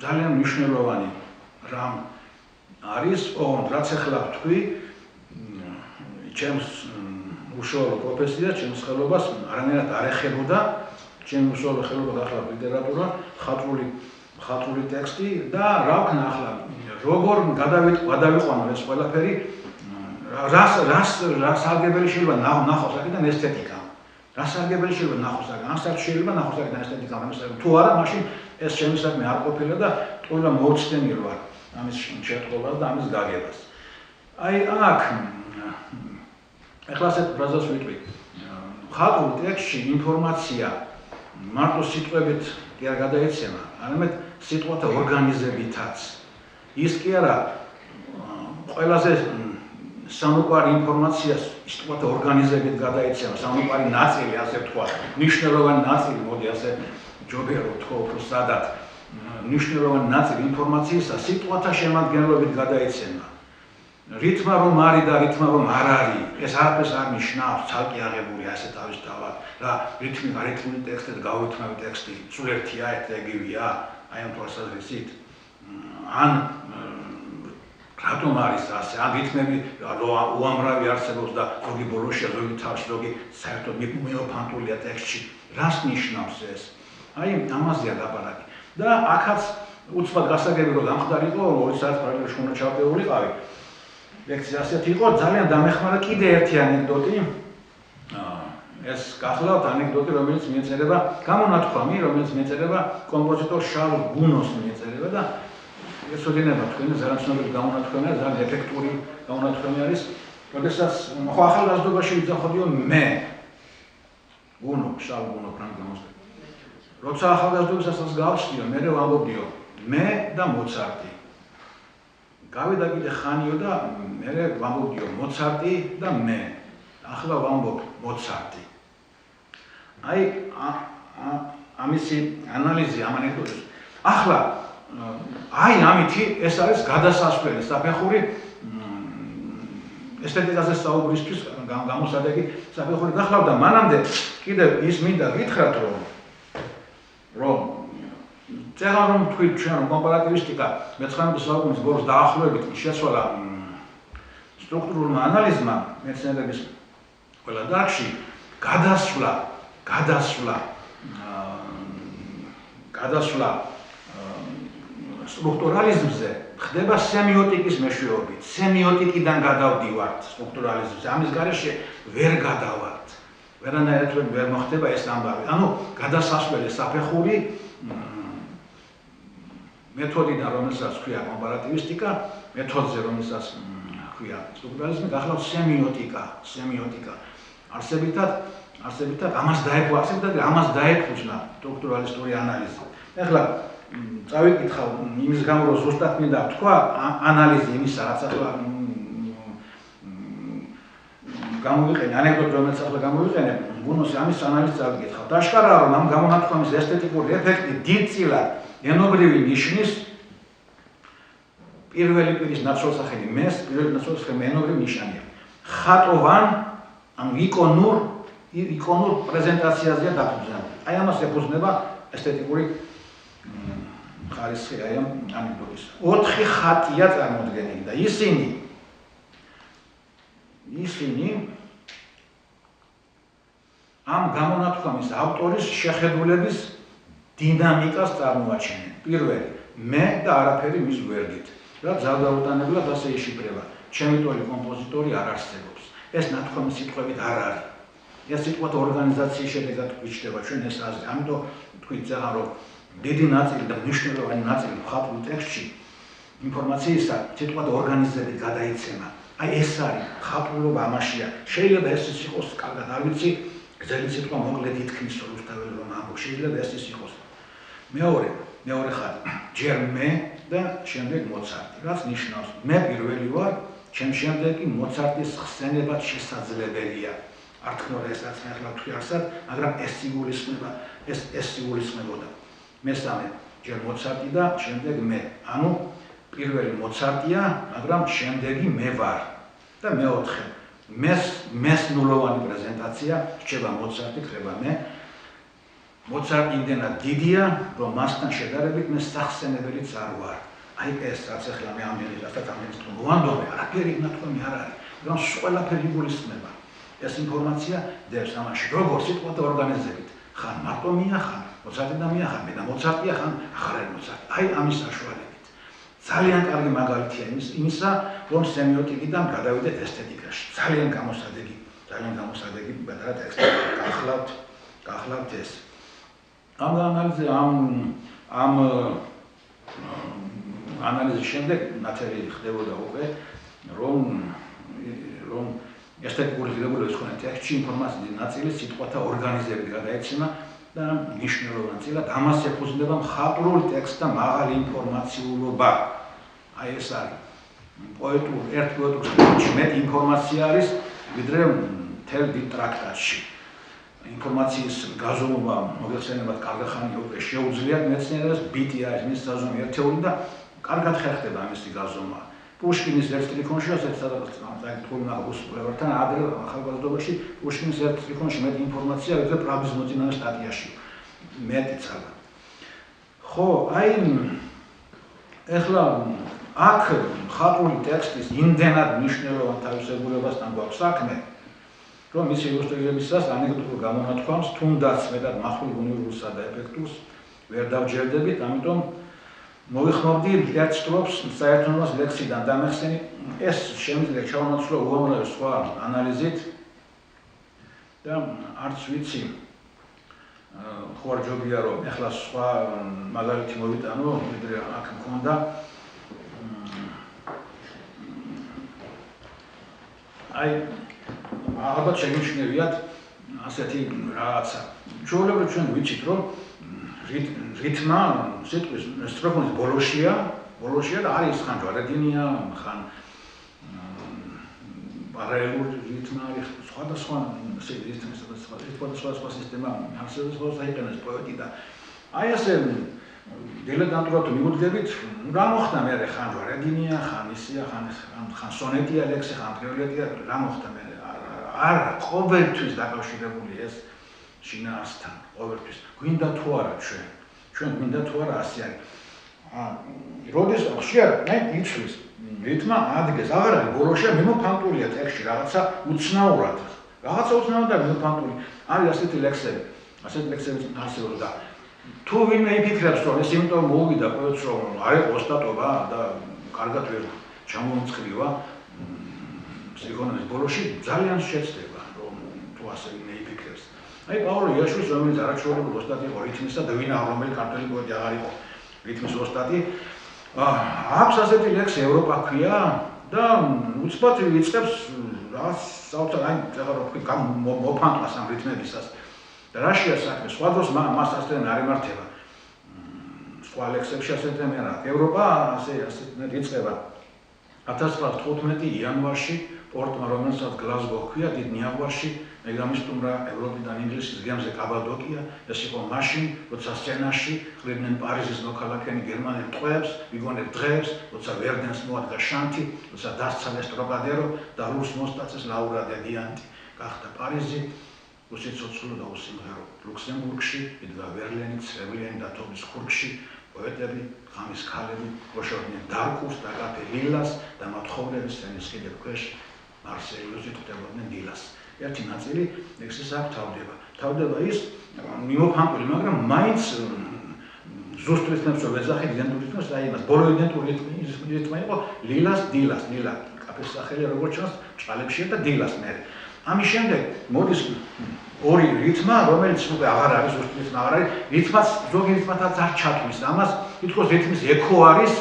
ძალიან მნიშვნელოვანი რამ არის, რაც ახლა ვთქვი, ჩემს უშუალო პროფესიას, ჩემს ხელობას არანაირად არ ეხებოდა, ჩემს უშუალო ხელობას ახლა ლიტერატურა, ხატრული ტექსტი და რა ვქნა ახლა როგორ გადავიყვანო ეს ყველაფერი რა სარგებელი შეიძლება ნახოს აქედან ესთეტიკა რა სარგებელი შეიძლება ნახოს აქედან ამ საერთოდ შეიძლება ნახოს აქედან ესთეტიკა თუ არა მაშინ ეს ჩემი საქმე არ ყოფილა და ყველა მოვცდენი ვარ ამის შეტყობას და ამის გაგებას აი აქ ახლა ასეთ ფრაზას ვიტყვი ხატრულ ტექსტში ინფორმაცია მარტო სიტყვებით კი არ გადაეცემა არამედ სიტყვათა ორგანიზებითაც ის კი არა ყველაზე სამოყვარი ინფორმაციას სიტყვათა ორგანიზებით გადაეცემა სამოყვარი ნაწილი ასე ვთქვა მნიშვნელოვანი ნაწილი მოდი ასე ჯობია რომ ვთქვა უფრო სადად მნიშვნელოვანი ნაწილი ინფორმაციისა სიტყვათა შემადგენლობით გადაეცემა რითმა რომ არის და რითმა რომ არ არის ეს არაფერს არ ნიშნავს ცალკე აღებული ასე თავისთავად რა რითმული ტექსტი და გაურთმევი ტექსტი სულ ერთია ეგივეა აი ამ თვალსაზრისით ან რატომ არის ასე ან რითმები უამრავი არსებობს და ზოგი ბოლოშია ზოგი თავში ზოგი საერთოდ მიოფანტულია ტექსტში რას ნიშნავს ეს აი ამაზეა ლაპარაკი და აქაც უცბად გასაგები რომ გამხდარიყო 2 საათი პრაქტიკაში უნდა ჩავდეულიყავი. ლექცია ასეთი იყო, ძალიან დამეხმარა კიდე ერთი ანეკდოტი. ეს გახლავთ ანეკდოტი, რომელიც მიეწერება გამონათქვამი, რომელიც მიეწერება კომპოზიტორ შარლ გუნოს მიეწერება და ეცოდინება თქვენი ზარაცნობრივი გამონათქვამია, ძალიან ეფექტური გამონათქვამი არის. როდესაც ხო ახალგაზრდობაში ვიძახოდიო მე გუნო, შარლ გუნო ფრანგ გამოსდე. როცა ახალგაზრდობისას გავხსნიო, მე ვამბობდიო მე და მოცარტი. გავიდა კიდე ხანიო და მე ვამბობდიო მოცარტი და მე. ახლა ვამბობ მოცარტი. აი ამისი ანალიზი ამ ანეკდოტის. ახლა აი ამითი ეს არის გადასასვლელი საფეხური ესთეტიკაზე საუბრისთვის გამოსადეგი საფეხური გახლავდა. მანამდე კიდევ ის მინდა გითხრათ რომ წერა რომ თქვით ჩვენ კომპარატივისტიკა მე-19 საუკუნის ბოლოს დაახლოებით შეცვალა სტრუქტურულმა ანალიზმა მეცნიერების ყველა დარგში გადასვლა სტრუქტურალიზმზე ხდება სემიოტიკის მეშვეობით. სემიოტიკიდან გადავდივართ სტრუქტურალიზმზე. ამის გარეშე ვერ გადავართ. ვერანაირად ვერ მოხდება ეს ამბავი. ანუ გადასასვლელი საფეხური მეთოდიდან, რომელსაც ქვია კომპარატივისტიკა, მეთოდზე, რომელსაც ქვია სტრუქტურალიზმი, გახლავთ სემიოტიკა. არსებითად ამას დაეფუძნა სტრუქტურალისტური ანალიზი. ეხლა წავიკითხავ იმის გამო, რომ ზუსტად მინდა თქვა ანალიზი იმისა, რაც ახლა გამოვიყენე, ანეკდოტი, რომელიც ახლა გამოვიყენე, გუნოს ამის ანალიზი წავიკითხავ. დაშკარაა, რომ ამ გამონათქვამის ესთეტიკური ეფექტი დიდწილად ენობრივი ნიშნის პირველი პირის ნაცვალსახელი მეს, პირველი ნაცვალსახელი ენობრივი ნიშანია. ხატოვან, ანუ იკონურ პრეზენტაციაზეა დაფუძნებული. აი ამას ეფუძნება ესთეტიკური ხარისხი აი ამ ანეკდოტის. 4 ხატია წარმოდგენილი და ისინი ამ გამონათქვამის ავტორის შეხედულების დინამიკას წარმოაჩენენ. პირველი, მე და არაფერი მის გვერდით. რა ძალდაუტანებლად ასე იშიფრება. ჩემი ტოლი კომპოზიტორი არ არსებობს. ეს ნათქვამი სიტყვებით არ არის. ეს სიტყვათა ორგანიზაციის შედეგად გვიჩნდება ჩვენ ეს აზრი. ამიტომ თქვით ზეღან რომ დიდი ნაწილი და მნიშვნელოვანი ნაწილი მხატვრულ ტექსტში ინფორმაციისა სიტყვათა ორგანიზებით გადაიცემა. აი ეს არის მხატვრულობა ამაშია. შეიძლება ეს ის იყოს, კარგად არ ვიცი, გრძელი სიტყვა მოკლედ ითქმის რუსთაველი რომ ამბობ. შეიძლება ეს ის იყოს. მეორე ხატი. ჯერ მე და შემდეგ მოცარტი. რაც ნიშნავს, მე პირველი ვარ, ჩემ შემდეგ კი მოცარტის ხსენებად შესაძლებელია. არ თქმა ეს რაც მე ახლა ვთქვი არსად, მაგრამ ეს სიგულისხმებოდა. მესამე, ჯერ მოცარტი და შემდეგ მე. ანუ პირველი მოცარტია, მაგრამ შემდეგი მე ვარ. და მეოთხე, მეს ნულოვანი პრეზენტაცია, რჩება მოცარტი, ხდება მე. მოცარტი იმდენად დიდია, რომ მასთან შედარებით მე სახსენებელიც არ ვარ. აი ეს რაც ახლა მე ამის თქო მოვანდომე, არაფერი ნათქვამი არ არის, მაგრამ ყველაფერი იგულისხმება. ეს ინფორმაცია დევს ამაში, როგორ სიტყვათა ორგანიზებით. ხან მარტომია, ხან მოცარტი და მე, ხან მე და მოცარტია, ხან ახალი მოცარტი. აი ამის საშუალებით. ძალიან კარგი მაგალითია იმისა, რომ სემიოტიკიდან გადავიდეთ ესთეტიკაში. ძალიან გამოსადეგი პატარა ტექსტი. გახლავთ ეს. ამ ანალიზის შემდეგ ნათელი ხდებოდა უკვე, რომ ესთეტიკური ღირებულების მქონე ტექსტში ინფორმაციის ნაწილი სიტყვათა ორგანიზებით გადაეცემა და მნიშვნელოვნად ამას ეფუძნება მხატვრულ ტექსტთა მაღალი ინფორმაციულობა. აი ეს არის ერთ პოეტურ სტილში მეტი ინფორმაცია არის, ვიდრე მთელ დიდ ტრაქტატში. ინფორმაციის გაზომვა მოგეხსენებათ კარგი ხანი უკვე შეუძლიათ მეცნიერებს, ბიტი არის მის საზომი ერთეული და კარგად ხერხდება მისი გაზომვა. პუშკინის ერთ ტრიქონში ასეთ სადაც თქონა უსწრებთან ადრე ახალგაზრდობაში პუშკინის ერთ ტრიქონში მეტი ინფორმაცია ვიდრე პრაბის მოწინავე სტატიაში. მეტიც ალბათ. ხო, აი ეხლა აქ მხატვრული ტექსტის იმდენად მნიშვნელოვან თავისებურებასთან გვაქვს საქმე, რომ მისი ილუსტრირებისას ანეკდოტურ გამონათქვამს თუნდაც მეტად მახვილ უნიურსა და ეფექტურს ვერ დავჯერდებით, ამიტომ მოვიხმობდი ერთ სტროფს საერთონობას ლექსიდან დამეხსენი ეს შემიძლია ჩავანაცვლო უამრავი სხვა ანალიზით და არც ვიცი ხო არ ჯობია რომ ეხლა სხვა მაგალითი მოვიტანო ვიდრე აქ მქონდა აი ალბათ შეგიძლიათ ასეთი რაღაცა ჩვეულებრივ ჩვენ ვიცით რომ რითმა სიტყვის სტროფონის ბოლოშია და არის ხან ჯვარედინია ხან პარალელურ რითმა არის სხვადასხვა სხვადასხვა სისტემა არსებობს საერთოდ პოეტი და აი ასე დილეგანტურად მივუდგებით რა მოხდა მე ხან ჯვარედინია ხან ისია ხან სონეტია ლექსი ხან ტრიოლეტია რა მოხდა მე არა ყოველთვის დაკავშირებული ეს შინაარსთან ყოველთვის გვინდა თუ არა ჩვენ გვინდა თუ არა ასე არის როდის ხშირად მე იცის რითმა ადგეს აღარ არის ბოლოშია მიმოფანტულია ტექსტში რაღაცა უცნაურად და მიმოფანტული არის ასეთი ლექსები არსებობს და თუ ვინმე იფიქრებს რომ ეს იმიტომ მოუვიდა პოეტს რომ არის ოსტატობა და კარგად ვერ ჩამომწყლივა სიგონების ბოლოში ძალიან შეცდება რომ თუ ასე ვინმე იფიქრებს აი პაოლო იაშვილის რომელიც არაჩვეულებრივ ოსტატი იყო რითმისა და ვინა რომელი ქართველი პოეტი აღარ იყო რითმის ოსტატი აქვს ასეთი ლექსი ევროპა ქვია და უცბად იწყებს რაღაც საოცარ აი ეხლა რო ვთქვი მოფანტვას ამ რითმებისას და რაშია საქმე სხვა დროს მას ასეთნაირად არ ემართება სხვა ლექსებში ასეთნაირად არა ევროპა ასე იწყება 1915 იანვარში პორტმა რომელსაც გლაზგო ჰქვია დიდ ნიავარში მე გამისტუმრა ევროპიდან ინგლისის გემზე კაბადოკია ეს იყო მაშინ როცა სცენაში ყრიდნენ პარიზის მოქალაქენი გერმანელ ტყვეებს ვიგონებ დღეებს როცა ვერდენს მოადგა შანთი როცა დასცალეს ტროკადერო და რუს მოსტაცეს ლაურა დედიანტი გახდა პარიზი რუსი ცოცხლო და უსიმღერო ლუქსემბურგში იდგა ვერლენი ცრევლიანი და თობის ხურგში პოეტები ღამის ქალები მოშორდნენ დარკუს და კაფე ლილას და მოთხოვნების სცენის კიდევ ქვეშ მარსელიოზი ხდებოდნენ დილას ერთი ნაწილი ლექსის აქ თავდება ის მიმოფანტული მაგრამ მაინც ზუსტ რითმებს რომ ეძახი იდენტური რითმებს აი იმას ბოლო იდენტური რითმა იყო დილას დილა კაფეს სახელი როგორც ჩანს ჭყალებშია და დილას მე ამის შემდეგ მოდის ორი რითმა რომელიც უკვე აღარ არის ზუსტ რითმა აღარ არის რითმაც ზოგი რითმათაც არ ჩათვლის ამას თითქოს რითმის ექო არის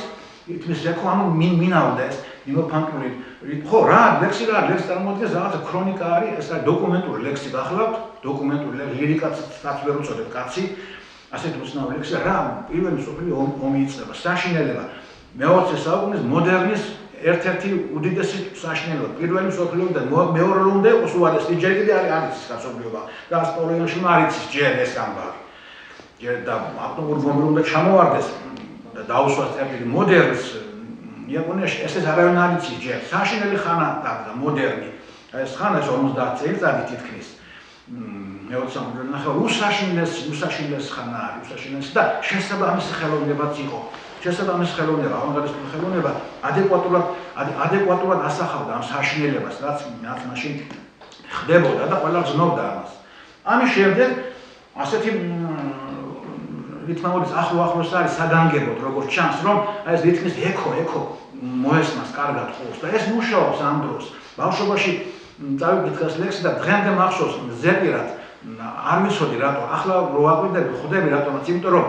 რითმის ექო ანუ მინავდა ეს მიმოფანტული ხო რა ლექსი წარმოადგენს რაღაცა ქრონიკა არის ეს არის დოკუმენტური ლექსი გახლავთ დოკუმენტური ლირიკაც ვერ უწოდებ კაცი ასეთ უცნაური ლექსი რა პირველი მსოფლიო ომი იწყება საშინელება მე-20 საუკუნის მოდერნის ერთ-ერთი უდიდესი საშინელება პირველი მსოფლიო და მეორე უნდა იყოს უარესი ჯერ კიდე არის კაცობრიობა და ასპოლიონში არ იცის ჯერ ეს ამბავი ჯერ და ატომური ბომბი უნდა ჩამოვარდეს და დაუსვას წერტილი მოდერნის იაპონიაში ეს არავინ არ იცის ჯერ საშინელი ხანა და მოდერნი ეს ხანა 50 წელიწადი თითქმის მე-20 ნახე უსაშინლეს ხანა არის უსაშინლესი და შესაბამისი ხელოვნებაც იყო შესაბამის ხელოვნება, ავანგარდისტული ხელოვნება ადეკვატურად ასახავდა ამ საშინელებას, რაც მაშინ ხდებოდა და ყველა გრძნობდა ამას. ამის შემდეგ ასეთი რითმის ახლოს არის საგანგებოდ, როგორც ჩანს, რომ ეს რითმის ექო მოესმას კარგად ხურს და ეს მუშაობს ამ დროს. ბავშვობაში წავიკითხე ეს ლექსი და დღემდე მახსოვს ზეპირად არ ვიცოდი რატო, ახლა რო აკვირდები, ხვდები რატომაც, იმიტომ რომ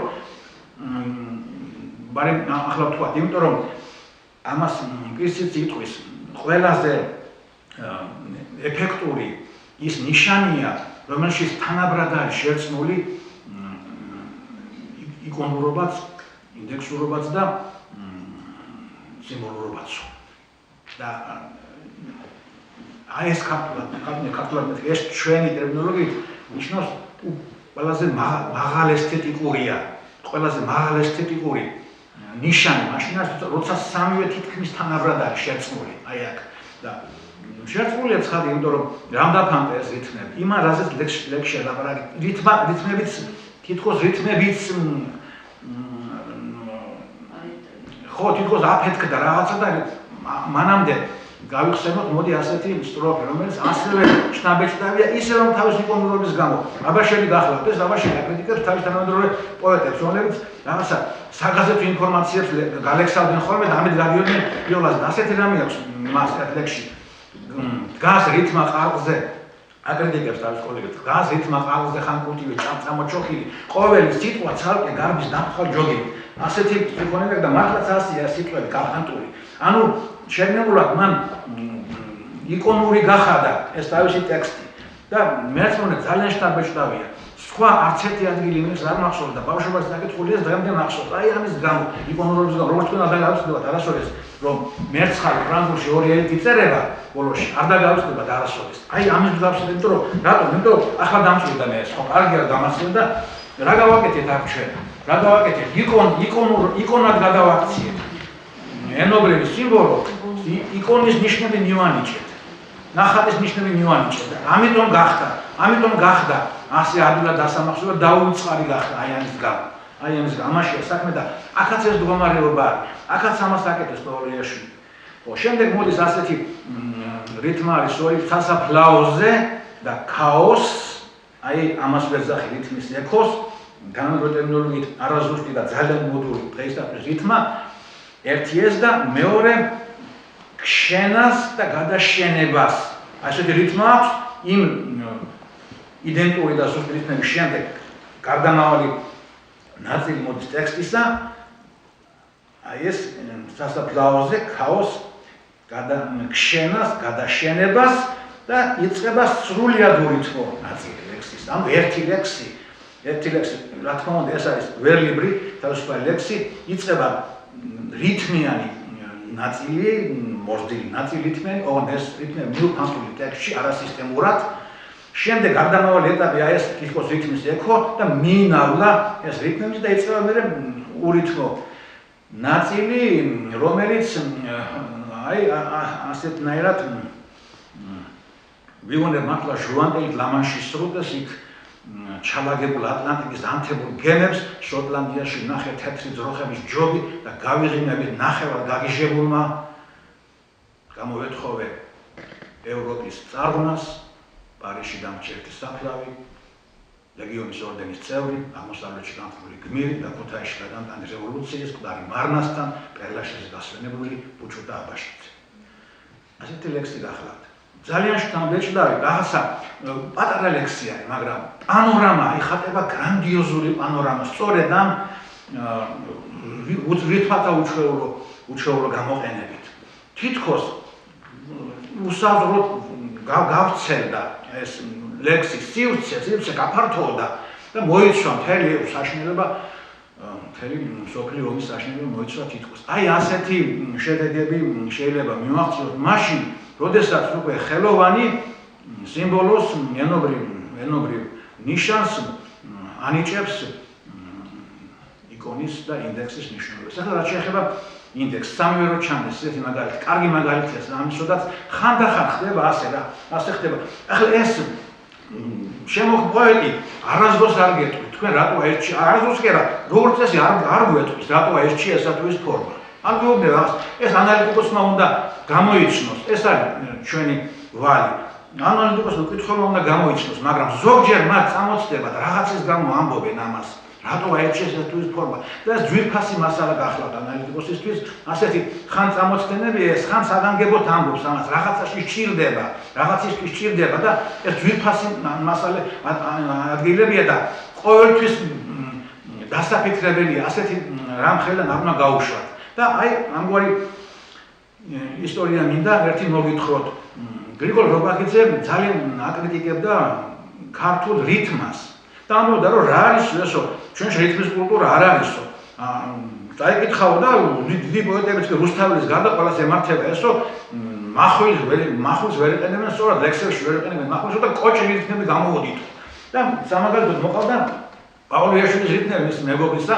ბარემ ახლა ვთქვათ, იმიტომ რომ ამას ისიც იტყვის ყველაზე ეფექტური ის ნიშანია, რომელშიც თანაბრად არის შერწყმული იკონურობაც, ინდექსურობაც და სიმბოლურობაც. და აი ეს ქართულად ეს ჩვენი ტერმინოლოგიით ნიშნავს ყველაზე მაღალ ესთეტიკურია, ყველაზე მაღალ ესთეტიკური ნიშანი მაშინ არის, როცა სამივე თითქმის თანაბრად არის შერწყმული, აი აქ და შერწყმულია ცხადი, იმიტომ რომ რამდაფანტა ეს რითმები, იმან რაზეც ლექსში ლაპარაკი, რითმებიც თითქოს რითმებიც ხო თითქოს აფეთქდა რაღაცა და მანამდე გავიხსენოთ, მოდი ასეთი სტროფი, რომელიც ასევე შთამბეჭდავია ისე რომ თავისი იკონურობის გამო. აბაშელი გახლავთ, ეს აბაშელი აკრიტიკებს თავის თანამედროვე პოეტებს, რომლებიც რაღაცა საგაზეთო ინფორმაციებს გალექსავდნენ ხოლმე და ამით გადიოდნენ იოლაზე. ასეთი რამე აქვს მას ლექსში. დგას რითმა ყალყზე აკრიტიკებს თავის კოლეგებს. დგას რითმა ყალყზე ხან კულტივე წამოჩოხილი, ყოველი სიტყვა ცალკე გარბის დამხარ ჯოგით. ასეთი სიტყვები და მართლაც ასია სიტყვები კალხანტური. ანუ შეგნებულად მან იკონური გახადა ეს თავისი ტექსტი და მეც მგონია ძალიან შთამბეჭდავია. სხვა არც ერთი ადგილი იმის არ მახსოვს და ბავშვობაში დაკითხული ეს დღემდე მახსოვს. აი ამის გამო იკონურობის გამო როგორც თქვენ დაგავიწყდებათ არასოდეს რომ მერცხალი ფრანგულში 2 ელიტი წერება ბოლოში არ დაგავიწყდებათ არასოდეს. აი ამის გავშენებ, იმიტომ რომ რატომ? იმიტომ რომ ახლა დამჭირდა მე ეს ხო კარგი არ გამახსენდა და რა გავაკეთეთ აქ ჩვენ? რა გავაკეთეთ? იკონად გადავაქციეთ. ენობრივი სიმბოლო იკონის ნიშნები მივანიჭეთ. ნახატის ნიშნები მივანიჭეთ. ამიტომ გახდა ასე ადვილად დასამახსოვრა და დაუვიწყარი გახდა აი ამის გამო. აი ამის გამაშია საქმე და აქაც ეს მდგომარეობა არის. აქაც ამას აკეთებს პავლეაშვილი. ხო, შემდეგ მოდის ასეთი რითმა არის ორი სასაფლაოზე და ქაოს, აი ამას ვეძახი რითმის ექოს, განმეორე ტერმინოლოგიით არაზუსტი და ძალიან მოდური დღეისათვის რითმა ერთი ეს და მეორე ქშენას და გადაშენებას. ასეთი რითმა აქვს იმ იდენტური და ზუსტი რითმების შემდეგ გარდამავალი ნაწილი მოდის ტექსტისა. აი ეს სასაფლაოზე ქაოს ქშენას გადაშენებას და იწყება სრულიად ურითმო ნაწილი ლექსის. ანუ ერთი ლექსი, რა თქმა უნდა, ეს არის ვერლიბრი, თავისუფალი ლექსი, იწყება რითმიანი ნაწილი, მორთული ნაწილი რითმიანი, ოღონდ ეს რითმები მიუფანტული ტექსტში არასისტემურად. შემდეგ გარდამავალი ეტაპი აი ეს თითქოს რითმის ექო და მიინავლა ეს რითმები და იწყება მე ურითმო ნაწილი, რომელიც აი ასეთნაირად ვიგონებ მართლა ჟუანტელი ლამანშის სრუტეს იქ ჩალაგებულ ატლანტიკის ანთებულ გემებს შოტლანდიაში ნახე თეთრი ძროხების ჯობი და გავიღიმებით ნახევარ გაგიჟებულმა გამოვეთხოვე ევროპის წარღვნას პარიზში დამჭერდი საფლავი ლეგიონის ორდენის წევრი აღმოსავლეთში განხმული გმირი და ქუთაისში გადამტანი რევოლუციის მკვდარი მარნასთან პერლაშის დასვენებული ბუჩუტა აბაშიძე. ასეთი ლექსი გახლავთ. ძალიან შთამბეჭდავი რაღაცა პატარა ლექსი არის, მაგრამ პანორამა იხატება გრანდიოზული პანორამა. სწორედ ამ რითმათა უჩვეულო გამოყენებით. თითქოს უსაზღვროდ გავცელდა ეს ლექსი სივრცე გაფართოვდა და მოიცვა მთელი საშინელება, მთელი მსოფლიო ომის საშინელება მოიცვა თითქოს. აი ასეთი შედეგები შეიძლება მივახციოთ მაშინ, როდესაც უკვე ხელოვანი სიმბოლოს ენობრივ ნიშანს ანიჭებს იკონის და ინდექსის მნიშვნელობას. ახლა რაც შეეხება ინდექსს, სამივე რო ჩანდეს ესეთი მაგალითი, კარგი მაგალითია ამისოდაც ხანდახან ხდება ასე რა, ასე ხდება. ახლა ეს შემოქმედი არასდროს არ გეტყვი, თქვენ რატო ერთში, არასდროს კი არა, როგორც წესი არ გვეტყვის, რატო ერთში ესა თუ ის ფორმა. არ გვეუბნებ რაღაც, ეს ანალიტიკოსმა უნდა გამოიცნოს, ეს არის ჩვენი ვალი. ანალიტიკოსმა კითხვა უნდა გამოიცნოს, მაგრამ ზოგჯერ მათ წამოწდება და რაღაცის გამო ამბობენ ამას. რატო აერჩიეს ეს თუ ის ფორმა და ეს ძვირფასი მასალა გახლავთ ანალიტიკოსისთვის, ასეთი ხან წამოწდენები ეს ხან საგანგებოდ ამბობს ამას, რაღაცაში სჭირდება, რაღაცისთვის სჭირდება და ეს ძვირფასი მასალა ადგილებია და ყოველთვის დასაფიქრებელია ასეთი რამ ხელიდან არ უნდა გაუშვათ. და აი ამგვარი ისტორია მინდა ერთი მოგითხროთ. გრიგოლ რობაქიძე ძალიან აკრიტიკებდა ქართულ რითმას. და ამბობდა რომ რა არის ესო ჩვენში რითმის კულტურა არ არისო. დაიკითხავ და დიდი პოეტებიც კი რუსთაველის გარდა ყველას ემართება ესო მახვილს ვერ ეყენებენ, სწორად ლექსებში ვერ ეყენებენ მახვილს და კოჭი რითმები გამოვოდით. და სამაგალითოდ მოყავდა პავლეაშვილის რითმები მის მეგობრისა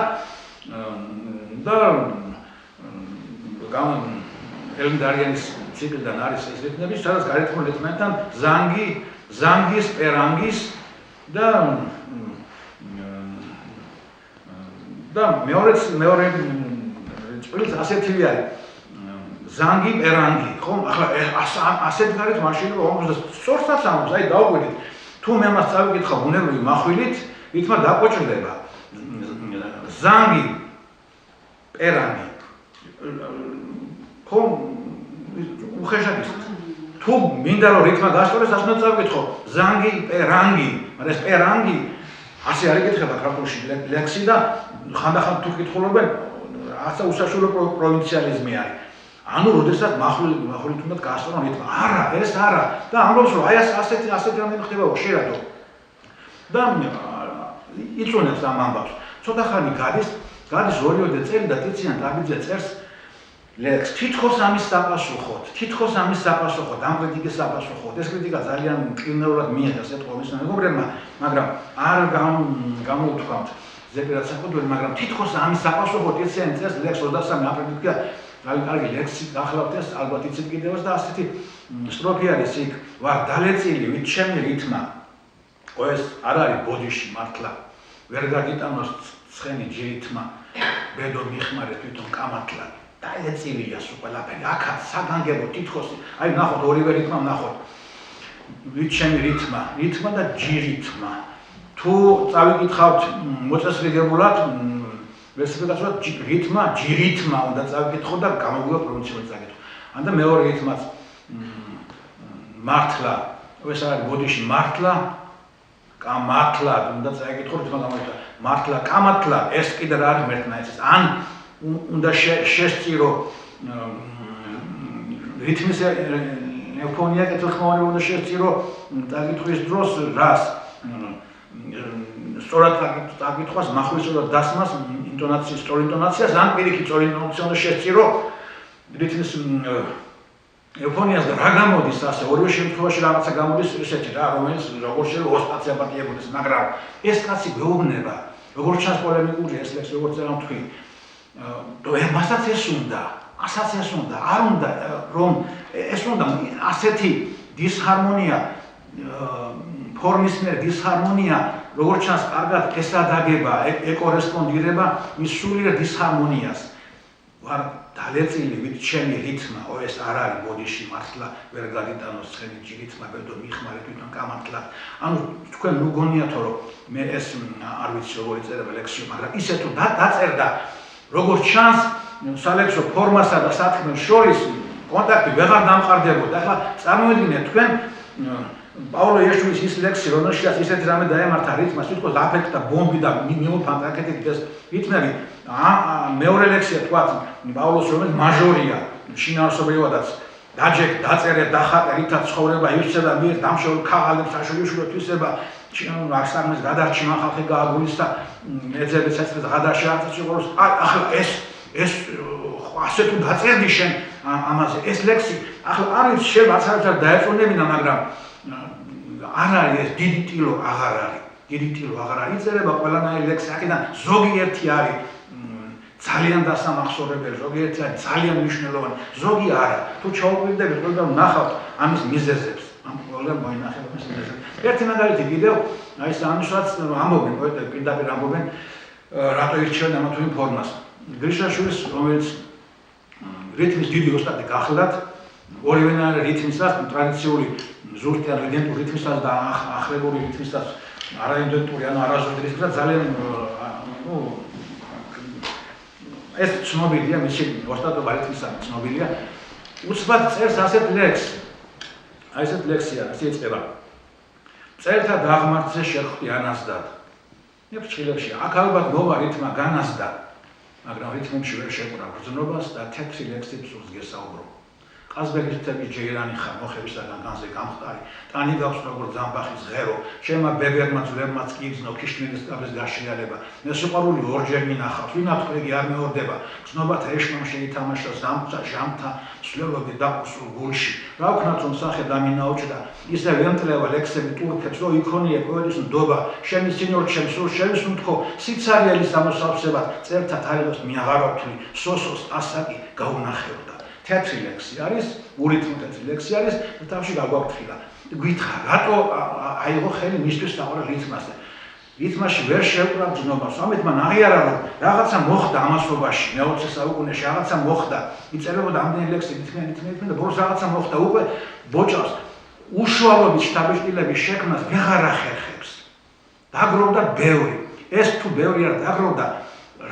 და ელენდარიანის ციკლიდან არის ეს რითმები, სადაც გარეთმული რითმებთან ზანგის, პერანგის და მეორე წვილს ასეთივე არის. ზანგი, პერანგი, ხო? ახლა ასეთ გარეთ მაშინ რომ სწორსაც ამბობს, აი დავყვიდით. თუ მე მას წავიკითხავ ბუნებრივი מחვილით, ითმა დაკოჭრდება. ზანგი, პერანგი. ხო? უხეშად ის. თუ მინდა რომ რითმა გასწორდეს, ასე უნდა წავიკითხო. ზანგი, პერანგი, მაგრამ ეს პერანგი ასე არ იკითხება ქართულში ლექსი და ხანდახან თუ კითხულობენ, ასე უსაშუალო პროვინციალიზმი არის. ანუ როდესაც מחვილით უნდა გასწორონ რითმა. არა, ეს არა. და ამბობს რომ აი ასეთი რამე ხდებაო შერადო. და იწუნებს ამ ამბავს. ცოტა ხანი გადის 2-3 წელი და ტიციან დაბიძე წერს ლექს. თითქოს ამის საპასუხოდ, ამ კრიტიკის საპასუხოდ. ეს კრიტიკა ძალიან მტკივნეულად მიიღეს ეთყობის მეგობრებმა, მაგრამ არ გამოუთქვამთ ზეპირად საფუძველი, მაგრამ თითქოს ამის საპასუხოდ ტიციანი წერს ლექს 23 აპრილით და კარგი ლექსი გახლავთ ეს ალბათ იცით კიდევაც და ასეთი სტროფი არის იქ ვარ დალეწილი ვით ჩემი რითმა ეს არ არის ბოდიში მართლა ვერ გაგიტანოს ცხენი ჯირითმა ბედო მიხმარე თვითონ კამათლა დალეწილია სულ ყველაფერი აქაც საგანგებო თითქოს აი ნახოთ ორივე რითმა ნახოთ ვით ჩემი რითმა და ჯირითმა თუ წავიკითხავთ მოწესრიგებულად ვერსიფიკაციულად რითმა, ჯირითმა უნდა წავიკითხო და გამოგვივა პროვინციულად წაკითხო. ან და მეორე რითმაც მართლა, ეს არის ბოდიში მართლა, კამათლა უნდა წავიკითხო რითმა გამოივა. მართლა, კამათლა ეს კიდე რა არის მერტნაიცის. ან უნდა შესწირო რითმის ეუფონია კეთილხმოვანი უნდა შესწირო წაკითხვის დროს რას სწორად წაკითხვას, მახვილსა და დასმას ინტონაციის, სწორ ინტონაციას, ან პირიქით სწორ ინტონაცია უნდა შესწირო რითმის ეუფონიას და რა გამოდის ასე, ორივე შემთხვევაში რაღაცა გამოდის ესეთი რა, რომელიც როგორც შეიძლება ოსტატზე აპატიებოდეს, მაგრამ ეს კაცი გვეუბნება, როგორც ჩანს პოლემიკური ეს ლექსი, როგორც წერა თქვი, მასაც ეს უნდა, არ უნდა რომ ეს უნდა ასეთი დისჰარმონია ფორმის მიერ დისჰარმონია როგორც ჩანს კარგად ესადაგება, ეკორესპონდირება მის სულიერ დისჰარმონიას. ვარ დალეწილი ვით ჩემი რითმა, ეს არ არის ბოდიში მართლა, ვერ გაგიტანოს ცხენი ჯირითმა, ბედო მიხმარე თვითონ კამათლა. ანუ თქვენ ნუ გონიათო რომ მე ეს არ ვიცი როგორი წერება ლექსი, მაგრამ ისე თუ დაწერდა, როგორც ჩანს სალექსო ფორმასა და სათქმელს შორის კონტაქტი ვეღარ დამყარდებოდა. ახლა წარმოვიდგინეთ თქვენ პაულო იაშუის ის ლექსი, რომელშიც ისეთი რამე დაემართა რითმას, თვითონ აფექტა ბომბი და მიმოფანტა აკეთეთ ეს რითმები. მეორე ლექსია თქვათ პაულოს, რომელიც მაჟორია, შინაარსობრივადაც დაწერე, დახატე, რითაც ცხოვრება ივსება მიერ დამშეულ ქაღალდებს საშვილიშვილო თვისება, აღსარმეს გადარჩიმა ხალხი გააგულისა, ეძებეთ საწმეს გადარში არც შეყოლოს. ახლა ეს ასე თუ დაწერდი შენ ამაზე ეს ლექსი, ახლა არის შეიძლება არც დაეწონებინა, მაგრამ არ არის ეს დიდი ტილო აღარ არის იწერება ყველანაირი ლექსი აქედან ზოგიერთი არის ძალიან დასამახსოვრებელი, ზოგიერთი არის ძალიან მნიშვნელოვანი, ზოგი არა. თუ ჩაუყრიდებით ყველგან ნახავთ ამის მიზეზებს, ამ ყველგან მოინახება ამის მიზეზებს. ერთი მაგალითი კიდევ, აი სამშობლოც ამბობენ, პოეტები პირდაპირ ამბობენ, რატო ირჩევენ ამა თუ იმ ფორმას. გრიშაშვილის, რომელიც რითმის დიდი ოსტატი გახლდათ, ორივენაირი რითმისაც ტრადიციული ზუსტი ან იდენტური რითმისაც და ახლებური რითმისაც არაიდენტური ან არაზუსტი რითმისაც ძალიან ეს ცნობილია, მისი ოსტატობა რითმისაც ცნობილია. უცბად წერს ასეთ ლექსს. აი ესეთ ლექსია, ასე ეწება. წერთა დაღმართზე შეხვდი ანაზდად. ნეფჩილებში აქ ალბათ მოვა რითმა განაზდა, მაგრამ რითმებში ვერ შეკვრა გრძნობას და თეთრი ლექსით სულს გესაუბრო. ყაზბეგის თემის ჯეირანი ხარ მოხებისაგან განზე გამხდარი, ტანი გაქვს როგორ ზამბახის ღერო, შემა ბებერმა ძვლებმაც კი იგზნო ქიშტმირის კაბის გაშიარება. მე სიყვარული ორჯერ მინახავს, ვინათ ყვეგი არ მეორდება, გზნობათა ეშმამ შეითამაშა ზამბცა ჟამთა სვლელობი დაკუსულ გულში. რა ვქნათ რომ სახე დამინაუჭდა, ისე ვემტლევა ლექსები ტურქებს, რომ იქონია პოეტის ნდობა, შენი სინორ ჩემ სულს შევისუნთქო, სიცარიელის ამოსავსებად, წერთა თარიღოს მიაღარავთვლი, სოსოს ასაკი გაუნახებდა. თეთრი ლექსი არის, ურითმო თეთრი ლექსი არის და თავში გაგვაფრთხილა. გითხრა, რატო აიღო ხელი მისთვის საყვარელ რითმასზე. რითმაში ვერ შევკრა გზნობას. ამით მან აღიარა რომ რაღაცა მოხდა ამასობაში, მე-20 საუკუნეში რაღაცა მოხდა. იწერებოდა ამდენი ლექსი თითქმის და ბოლოს რაღაცა მოხდა უკვე ბოჭავს უშუალობით შთაბეჭდილების შექმნას ვეღარ ახერხებს. დაგროვდა ბევრი. ეს თუ ბევრი არ დაგროვდა,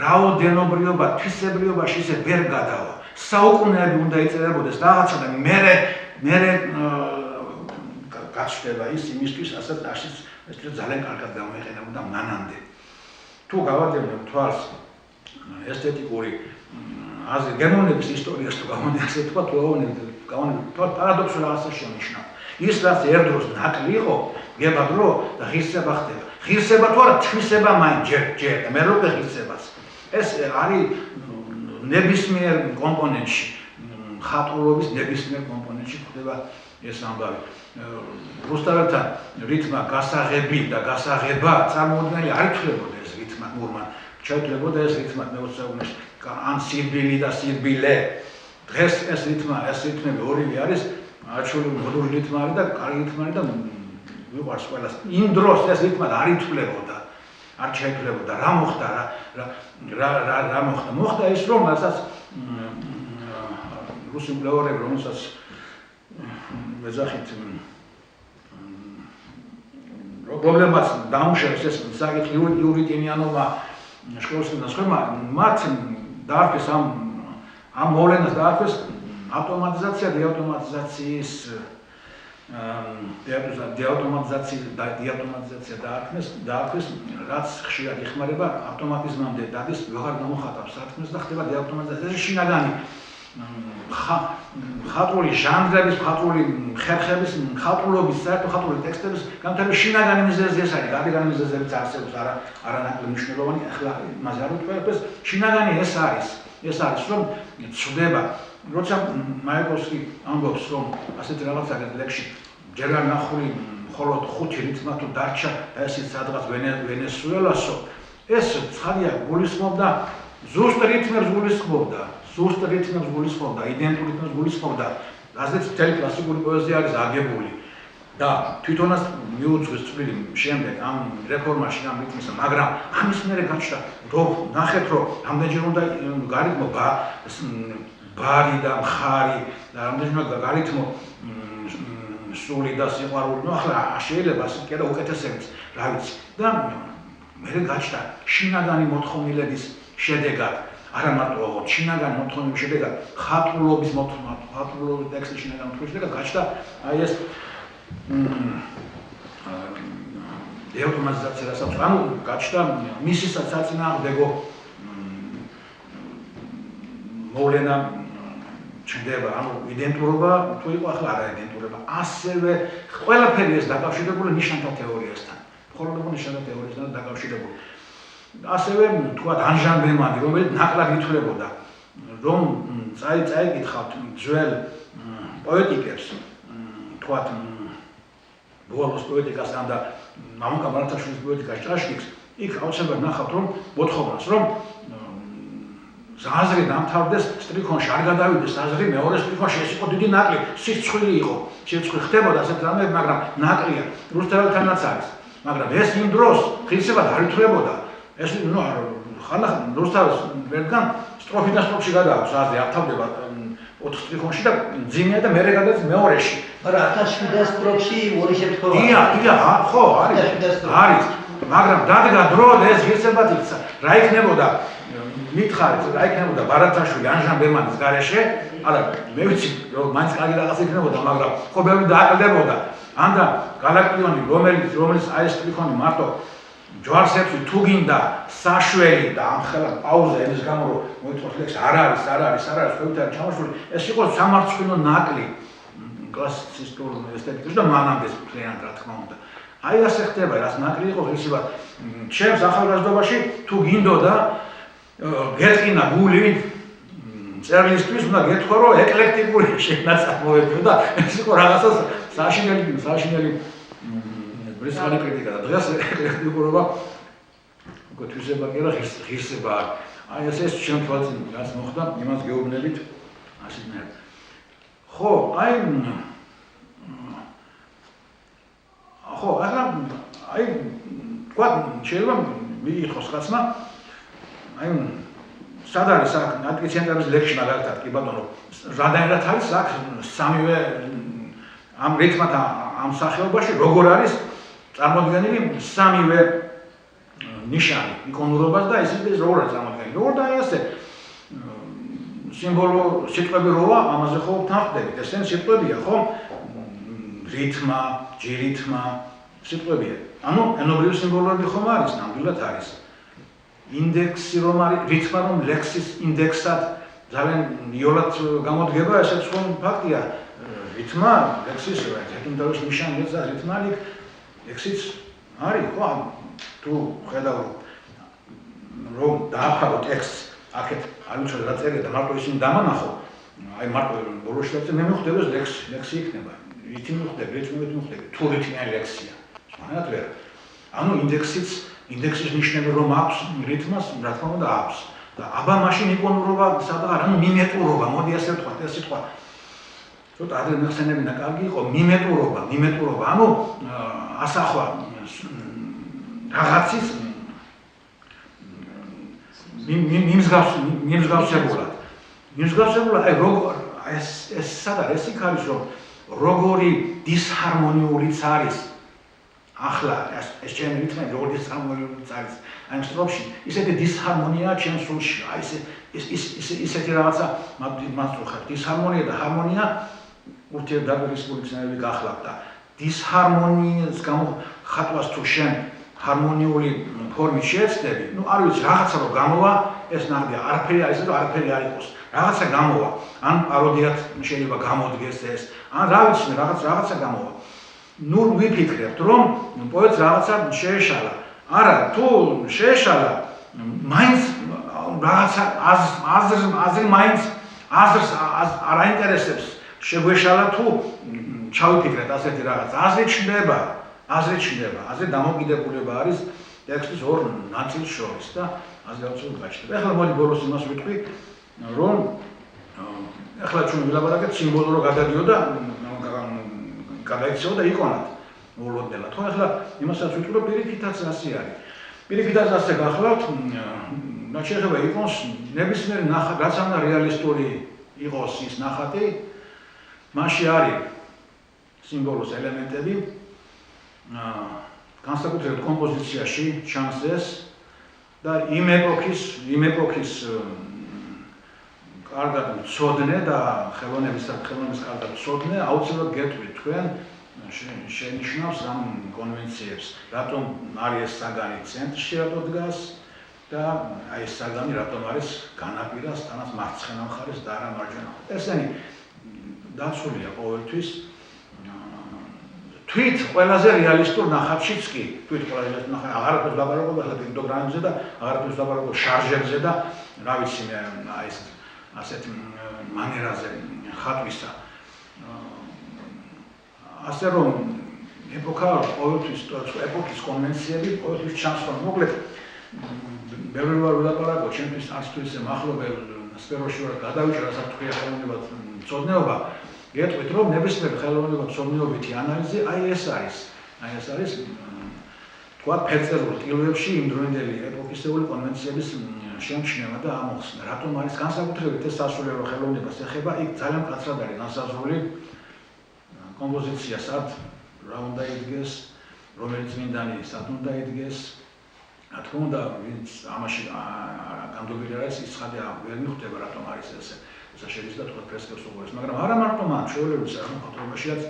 რაოდენობრიობა, თვისებრიობაში ისე ვერ გადავა. საუკუნეები უნდა იწერებოდეს რაღაცა და მე გაჩნდება ის იმისთვის, ასაც ეს ძალიან კარგად გამოიყენებოდა მანამდე. თუ გავადევნებ თვალს ესთეტიკური აზრი გერმანების ისტორიას თუ გამოდიხსეთ თქვა თუ გავანებთ პარადოქსულ რაღაცას შენიშნა. ის რაც ერთდროს ნაკლი იყო, გებადრო და ღირსება ხდება. ღირსება თუ არა, თვისება მაინც ჯერ და მე რო ღირსებას. ეს არის ნებისმიერ კომპონენტში, ხატრულობის ნებისმიერ კომპონენტში ხდება ეს ამბავი. რუსთაველთან რითმა გასაღები და გასაღება წარმოუდგენელი არ ითვლებოდა ეს რითმა ნორმან. შეეძლებოდა ეს რითმა მე-20 საუკუნეში ან სირბილი და სირბილე. დღეს ეს რითმები ორივე არის არჩეული მოდული რითმა არის და კარგი რითმა არის და მიყვარს ყველას. იმ დროს ეს რითმა არ ითვლებოდა. არ შეეძლებოდა რა მოხდა რა მოხდა. მოხდა ის რომ რასაც რუსი მკვლევარები რომელსაც მეძახით პრობლემას დაუმშევს ეს საკითხი იური ტენიანოვმა შკოლასთან მათ დაარქვეს ამ მოვლენას დაარქვეს ავტომატიზაცია დეავტომატიზაციის დაარქვეს რაც ხშირად იხმარება ავტომატიზმამდე დადის ვეღარ გამოხატავს საქმეს და ხდება დეავტომატიზაცია შინაგანი ხატრული ჟანრების, ხატრული ხერხების, ხატრულობის, საერთო ხატრული ტექსტების განვითარების შინაგანი მიზეზი ეს არის. გარდაგანი მიზეზებიც არსებობს, არანაკლებ მნიშვნელოვანი, ახლა იმაზე არ ვიტყვევს, შინაგანი ეს არის. ეს არის, რომ ცვდება, როცა მაიაკოვსკი ამბობს, რომ ასეთ რაღაცაგად ლექსში ჯერ არ ნახული მხოლოდ 5 რითმა თუ დარჩა და ესეც სადღაც ვენესუელასო, ეს ცხადია გულისხმობდა ზუსტ რითმებს გულისხმობდა. ზუსტ რითმებს გულისხმობდა, იდენტურ რითმებს გულისხმობდა. ასეც მთელი კლასიკური პოეზია არის აგებული. და თვითონაც მიუძღვის წვლილი შემდეგ ამ რეფორმაში ამ რითმისა, მაგრამ ამის მერე გაჩნდა, რომ ნახეთ, რომ ამდენჯერ უნდა გარითმო ბარი და მხარი და ამდენჯერ გარითმო სული და სიყვარული. ნუ ახლა შეიძლება ასე კიდე უკეთესებიც, რა ვიცი. და მერე გაჩნდა შინაგანი მოთხოვნილების შედეგად არა მარტო შინაგანი მოთხოვნილების შედეგად ხატრულობის ტექსტის შინაგანი მოთხოვნილების შედეგად გაჩნდა აი ეს დეავტომატიზაცია რასაც ანუ გაჩნდა მისი საწინააღმდეგო მოვლენა ჩნდება ანუ იდენტურობა თუ იყო ახლა არა იდენტურობა ასევე ყველაფერი ეს დაკავშირებული ნიშანთა თეორიასთან მხოლოდ ნიშანთა თეორიასთან დაკავშირებული ასევე თქვა ანჟან ბემანი რომელიც ნაკლად ითვლებოდა რომ წაიკითხავთ ძველ პოეტიკებს თქვა ბოლოს პოეტიკასთან და მამუკა ბარათაშვილის პოეტიკას ჭაშკის იქ აუცილებლად ნახავთ რომ მოთხოვნას რომ აზრი დამთავრდეს სტრიქონში არ გადავიდეს აზრი მეორე სტრიქონში ეს იყო დიდი ნაკლი სიცხვილი იყო სიცხვილი ხდებოდა ასეთ რამეები მაგრამ ნაკლია რუსთაველთანაც არის მაგრამ ეს იმ დროს ღირსებად არ ითვლებოდა ეს ნუ ხანახ რუსთაველს ვერგან სტროფიდან სტროფში გადააქვს აზრი ავთავრდება 4 სტრიქონში და ძიმია და მერე გადადის მეორეში მაგრამ 1007 სტროფში ორი შემთხვევა დია ხო არის მაგრამ დადგა დრო და ეს ღირსებად იქცა რა იქნებოდა მითხარით რა იქნებოდა ბარათაშვილი ანჟან ბემანის გარეშე არა მე ვიცი რომ მაინც კარგი რაღაც იქნებოდა მაგრამ ხო ბევრი დააკლდებოდა ანდა გალაქტიონი რომელიც აი ეს სტრიქონი მარტო ჯვარსებს თუ გინდა საშველი და ამხელა პაუზა იმის გამო რომ მოიწყვეტ ლექს არ არის ხევით არ ჩამოშული ეს იყო სამარცხვინო ნაკლი კლასიცისტურ ესთეტიკაში და მანამდე მთლიანად რა თქმა უნდა აი ასე ხდება რას ნაკლი იყო ღირსებად ჩემს ახალგაზრდობაში თუ გინდოდა გეტყინა გული წერლისთვის უნდა გეთქვა რომ ეკლექტიკური შენაწარმოებია და ეს იყო რაღაცა საშინელი ბრისხანი კრიტიკა და დღეს ეკლექტიკურობა უკვე თვისება კი არა ღირსება აი ეს ჩემ თვალწინ რაც მოხდა იმას გეუბნებით ასეთნაირად ხო ახლა თქვა შეიძლება მიიღოს კაცმა აი სად არის აქ ნატკი ცენტრის ლექსში მაგალითად კი ბატონო რადაერად არის აქ სამივე ამ რითმად ამ სახეობაში როგორ არის წარმოდგენილი სამივე ნიშანი იკონურობას და ისიც როგორ არის წარმოდგენილი როგორ და აი ასე სიმბოლო სიტყვები როა ამაზე ხო თანხდებით ესენ სიტყვებია ხო რითმა ჯირითმა სიტყვებია ანუ ენობრივი სიმბოლოები ხომ არის ნამდვილად არის ინდექსი რომ არის რითმა რომ ლექსის ინდექსად ძალიან იოლად გამოდგება ესეც ხომ ფაქტია რითმა ლექსის თუნდაც ნიშანია და რითმა ლექსიც არის ხო თუ ხედავ რომ დააფარო ტექსტს აქეთ არ ვიცი რა წერია და მარტო ისინი დამანახო აი მარტო ბოლოში და მე მივხვდები ლექსი იქნება რითი მივხვდები რითი მივხვდები თუ რითიანი ლექსია სვანად ვერ ანუ ინდექსის ნიშნები რომ აქვს რითმას რა თქმა უნდა აქვს და აბა მაშინ იკონურობა სადღარ ანუ მიმეტურობა მოდი ასე ვთქვა ეს სიტყვა ცოტა ადრე მეხსენებინა კარგი იყო მიმეტურობა ანუ ასახვა რაღაცის მიმსგავსებულად აი როგორ ეს სად არის იქ არის რომ როგორი დისჰარმონიულიც არის ახლა ეს ჩემი რითმა როგორი დისჰარმონიულიც არის აი სტროფში ისეთი დისჰარმონია ჩემს სულში აი ისეთი რაღაცა მასწორხარ დისჰარმონია და ჰარმონია ურთიერთდაბერის ფუნქციონალური გახლავთ და დისჰარმონიის გამო ხატვას თუ შენ ჰარმონიული ფორმით შეეცდები, ну არ ვიცი რაღაცა რომ გამოვა, ეს ნახდი არაფერი არის და არაფერი არ იყოს. რაღაცა გამოვა, ან პაროდიად შეიძლება გამოდგეს ეს, ან რა ვიცი რაღაცა გამოვა. ну ვიფიქრებთ რომ პოეტს რაღაცა შეეშალა. არა, თუ შეეშალა, მაინც რაღაცა აზრი მაინც აზრს არ აინტერესებს. შეგვეშალა თუ ჩავიფიქრეთ ასეთი რაღაც. აზრი ჩნდება, აზრი დამოკიდებულება არის ტექსტის ორ ნაწილს შორის და აზრი აუცილებლად გაჩნდება. ეხლა მოდი ბოლოს იმას ვიტყვი, რომ ეხლა ჩვენ ვილაპარაკეთ სიმბოლო რო გადადიოდა, გადაიქცევა და იკონად მოულოდნელად. ხო ეხლა იმასაც ვიტყვი, რომ პირიქითაც ასე არის. პირიქითაც ასე გახლავთ, და შეიძლება იყოს ნებისმიერი ნახატი, რაც უნდა რეალისტური იყოს ის ნახატი, მასში არის სიმბოლოს ელემენტები განსაკუთრებით კომპოზიციაში ჩანს ეს და იმ ეპოქის კარგად მცოდნე და ხელოვნების კარგად მცოდნე აუცილებლად გეტყვით თქვენ შენიშნავს ამ კონვენციებს რატომ არის ეს საგანი ცენტრში რატო დგას და აი ეს საგანი რატომ არის განაპირას თანაც მარცხენა მხარეს და არა მარჯვენა ესენი დაცულია ყოველთვის თვით ყველაზე რეალისტურ ნახატშიც კი თვით ყველაზე რეალისტურ ნახატ აღარაფერს ლაპარაკობ ახლა პინტოგრამებზე და აღარაფერს ლაპარაკობ შარჟებზე და რა ვიცი მე აი ეს ასეთ მანერაზე ხატვისა ასე რომ ეპოქა ყოველთვის ეპოქის კონვენციები ყოველთვის ჩანს რომ მოკლედ ბევრი ვარ ვილაპარაკო ჩემთვის არც თუ ისე მახლობელ სფეროში ვარ გადავიჭრა რასაც თქვია ხელოვნებად მცოდნეობა გეტყვით რომ ნებისმიერ ხელოვნებად მცოდნეობითი ანალიზი აი ეს არის თქვა ფერწერულ ტილოებში იმდროინდელი ეპოქისეული კონვენციების შემჩნევა და ამოხსნა რატომ არის განსაკუთრებით ეს სასულიერო ხელოვნებას ეხება იქ ძალიან მკაცრად არის განსაზღვრული კომპოზიცია სად რა უნდა იდგეს რომელიც მინდანი სად უნდა იდგეს რა თქმა უნდა ვინც ამაში გამდობილი არის ის ხადი ვერ მიხვდება რატომ არის ესე შედის და თქვა ფრესკებს უყურებს, მაგრამ არა მარტო მან, ჩვეულებრივ საქართველოშიაც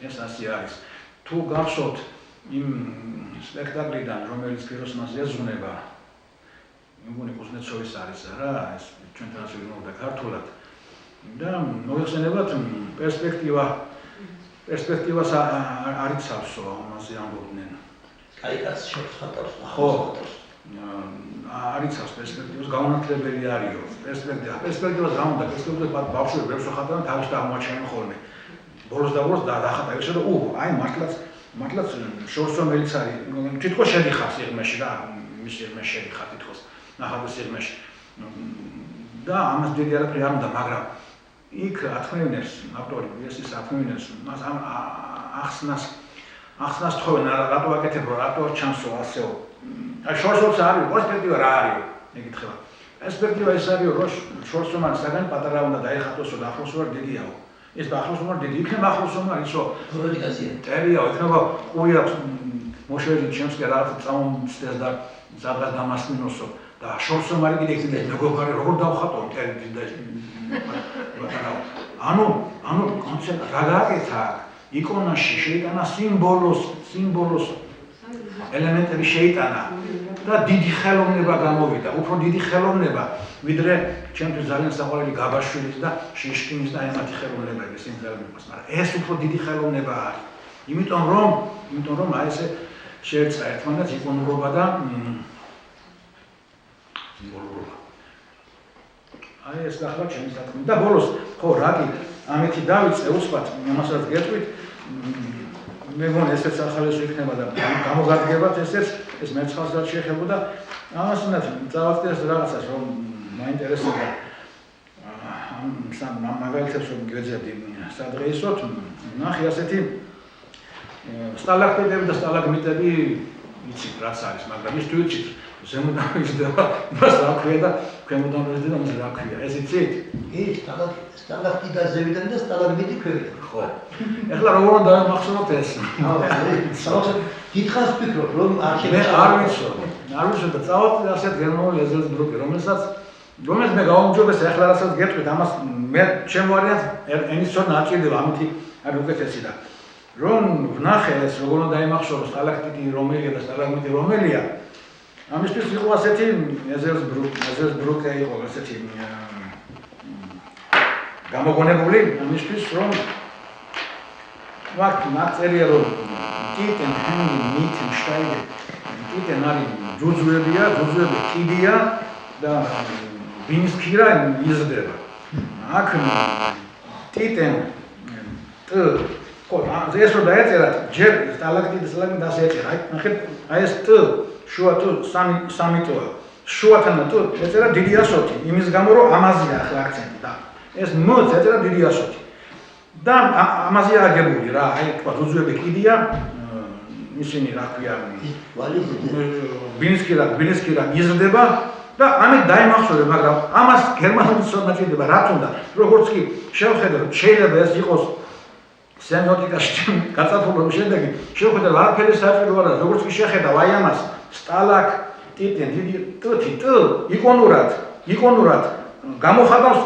ეს ასე არის. თუ გახსოვთ იმ სპექტაკლიდან, რომელიც გიროსმანს ეზუნება, მიგონი კუზნეცოვის არის რა, ეს ჩვენთანაც ვიგნობდა ქართულად. და მოიხსენებათ პერსპექტივას არ იცავსო, ამაზე ამბობდნენ. კაიკაც შეხატავს. ხო. არ იცავს პერსპექტივას გაუნათლებელი არისო. პერსპექტივას რა უნდა? პერსპექტივას ბავშვები ვერ შეხატავენ თავის და აღმოაჩენენ ხოლმე. ბოლოს და ბოლოს დაახატა ისე რომ აი მართლაც შორს რომელიც არის, თითქოს შედიხარ სიღრმეში რა, მის სიღრმეში შედიხარ თითქოს ნახატის სიღრმეში. და ამას დიდი არაფერი არ უნდა, მაგრამ იქ ათქმევინებს ავტორი ესის ათქმევინებს მას ახსნას თხოვენ რატო აკეთებო, რატო ჩანსო ასეო შორსობს არის, პერსპექტივა რა არის? მეკითხება. პერსპექტივა ის არის, რომ შორსომან საგან პატარა უნდა დაეხატოსო და ახლოს ვარ დიდიაო. ეს ახლოს ვარ დიდი, იქნება ახლოს ვარ ისო. როგორი გაზია? წერია, იქნება ყური აქვს მოშევიდი ჩემს კი რაღაც წამომცდეს და სადღაც დამასმინოსო და შორსომარი კიდე იქნება მეგობარი როგორ დავხატო მტერი და ანუ კონცეფტი რა გააკეთა იკონაში შეიტანა სიმბოლოს ელემენტები შეიტანა და დიდი ხელოვნება გამოვიდა, უფრო დიდი ხელოვნება ვიდრე ჩემთვის ძალიან საყვარელი გაბაშვილის და შიშკინის და ემათი ხელოვნებები სიმძლავრეობას, მაგრამ ეს უფრო დიდი ხელოვნება არის. იმიტომ რომ აი ესე შეერწყა ერთმანეთს იკონურობა და სიმბოლურობა. აი ეს გახდა ჩემი საქმე და ბოლოს ხო რა კი ამეთი დავიწყე უსვათ ამასაც გეტყვით მე მგონი ესეც ახალესო იქნება და გამოგადგებათ ეს მეცხრას რაც შეეხებოდა ამასაც წავახდიას რაღაცას რომ მაინტერესებდა სამ მაგალითად რომ გვეძებდი სადღეისოთ ნახე ასეთი სტალაქტიტები და სტალაგმიტები იცით რაც არის მაგრამ ის თუ იცით ზემოდან იზრდება მას რა ქვია და ქვემოდან იზრდება მას რა ქვია ეს იცით? ის სტალაქტიტი და ზევიდან და სტალაგმიტი ქვევიდან ხო ეხლა როგორ უნდა დავიმახსოვროთ ეს საერთოდ დიდხანს ვფიქრობ რომ არ ვიცი და წავაწყდი ასეთ გერმანულ ეზელსბრუკი რომელსაც მე გავუმჯობესე ეხლა რასაც გეტყვით ამას მე ჩემ ვარიანტს ენის ცოტა არჭირდება ამითი არ უკეთესი და რომ ვნახე ეს როგორ უნდა დაიმახსოვრო სტალაქტიტი რომელია და სტალაგმიტი რომელია ამისთვის იყო ასეთი ეზელსბრუკი იყო ასეთი გამოგონებული ამისთვის რომ მაგწერია რომ ტიტენ მიტენ შტაიდე ტიტენ არის ძუძუებია კიდია და ბინსკირა იზრდება აქ ტიტენ ხო ეს რო დაეწერათ ჯერ სტალაქტიტის სტალაგმიტს ასე ეწერა ნახეთ აი ეს შუა თუ სამი ტოა შუათანა თუ ეწერა დიდი ასოთი იმის გამო რომ ამაზია ახლა აქცენტი და ეს მოც ეწერა დიდი ასოთი და ამაზია აგებული რა აი თქვა ძუძუები კიდია ისინი რა ქვია ბინსკირა იზრდება და ამით დაიმახსოვრე მაგრამ ამას გერმანული ცოდნა ჭირდება რა თუნდა როგორც კი შევხედე შეიძლება ეს იყოს სემიოტიკაში გაწაფულობის შედეგი შევხედე არაფერი საჭირო არა როგორც კი შეხედავ აი ამას სტალაქტიტი დიდი ტ იკონურად გამოხატავს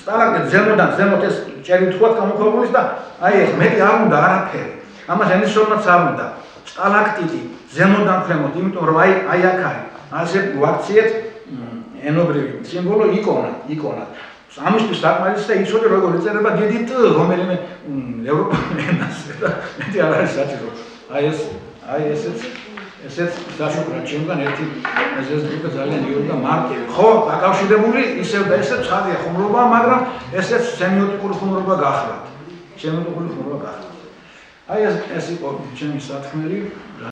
სტალაქტიტ ზემოთ ეს ჭერი თქვათ გამოქვაბულის და აი ეს მეტი არ უნდა არაფერი ამას ენიშნულადაც არ უნდა სტალაქტიტი ზემოდან ქვემოთ იმიტომ რომ აი აქ არის ასე ვაქციეთ ენობრივი სიმბოლო იკონა ამისთვის საკმარისია იცოდე როგორ ეწერება დიდი ტ რომელიმე ევროპულ ენაზე და მეტი არ არის საჭირო აი ესეც დაშუქრა ჩემგან ერთი ეზელსბრუკი ძალიან იური და მარკები ხო დაკავშირებული ისევ და ესე ცხადია ხუმრობა მაგრამ ესეც სემიოტიკური ხუმრობა გახლავთ აი ეს იყო ჩემი სათქმელი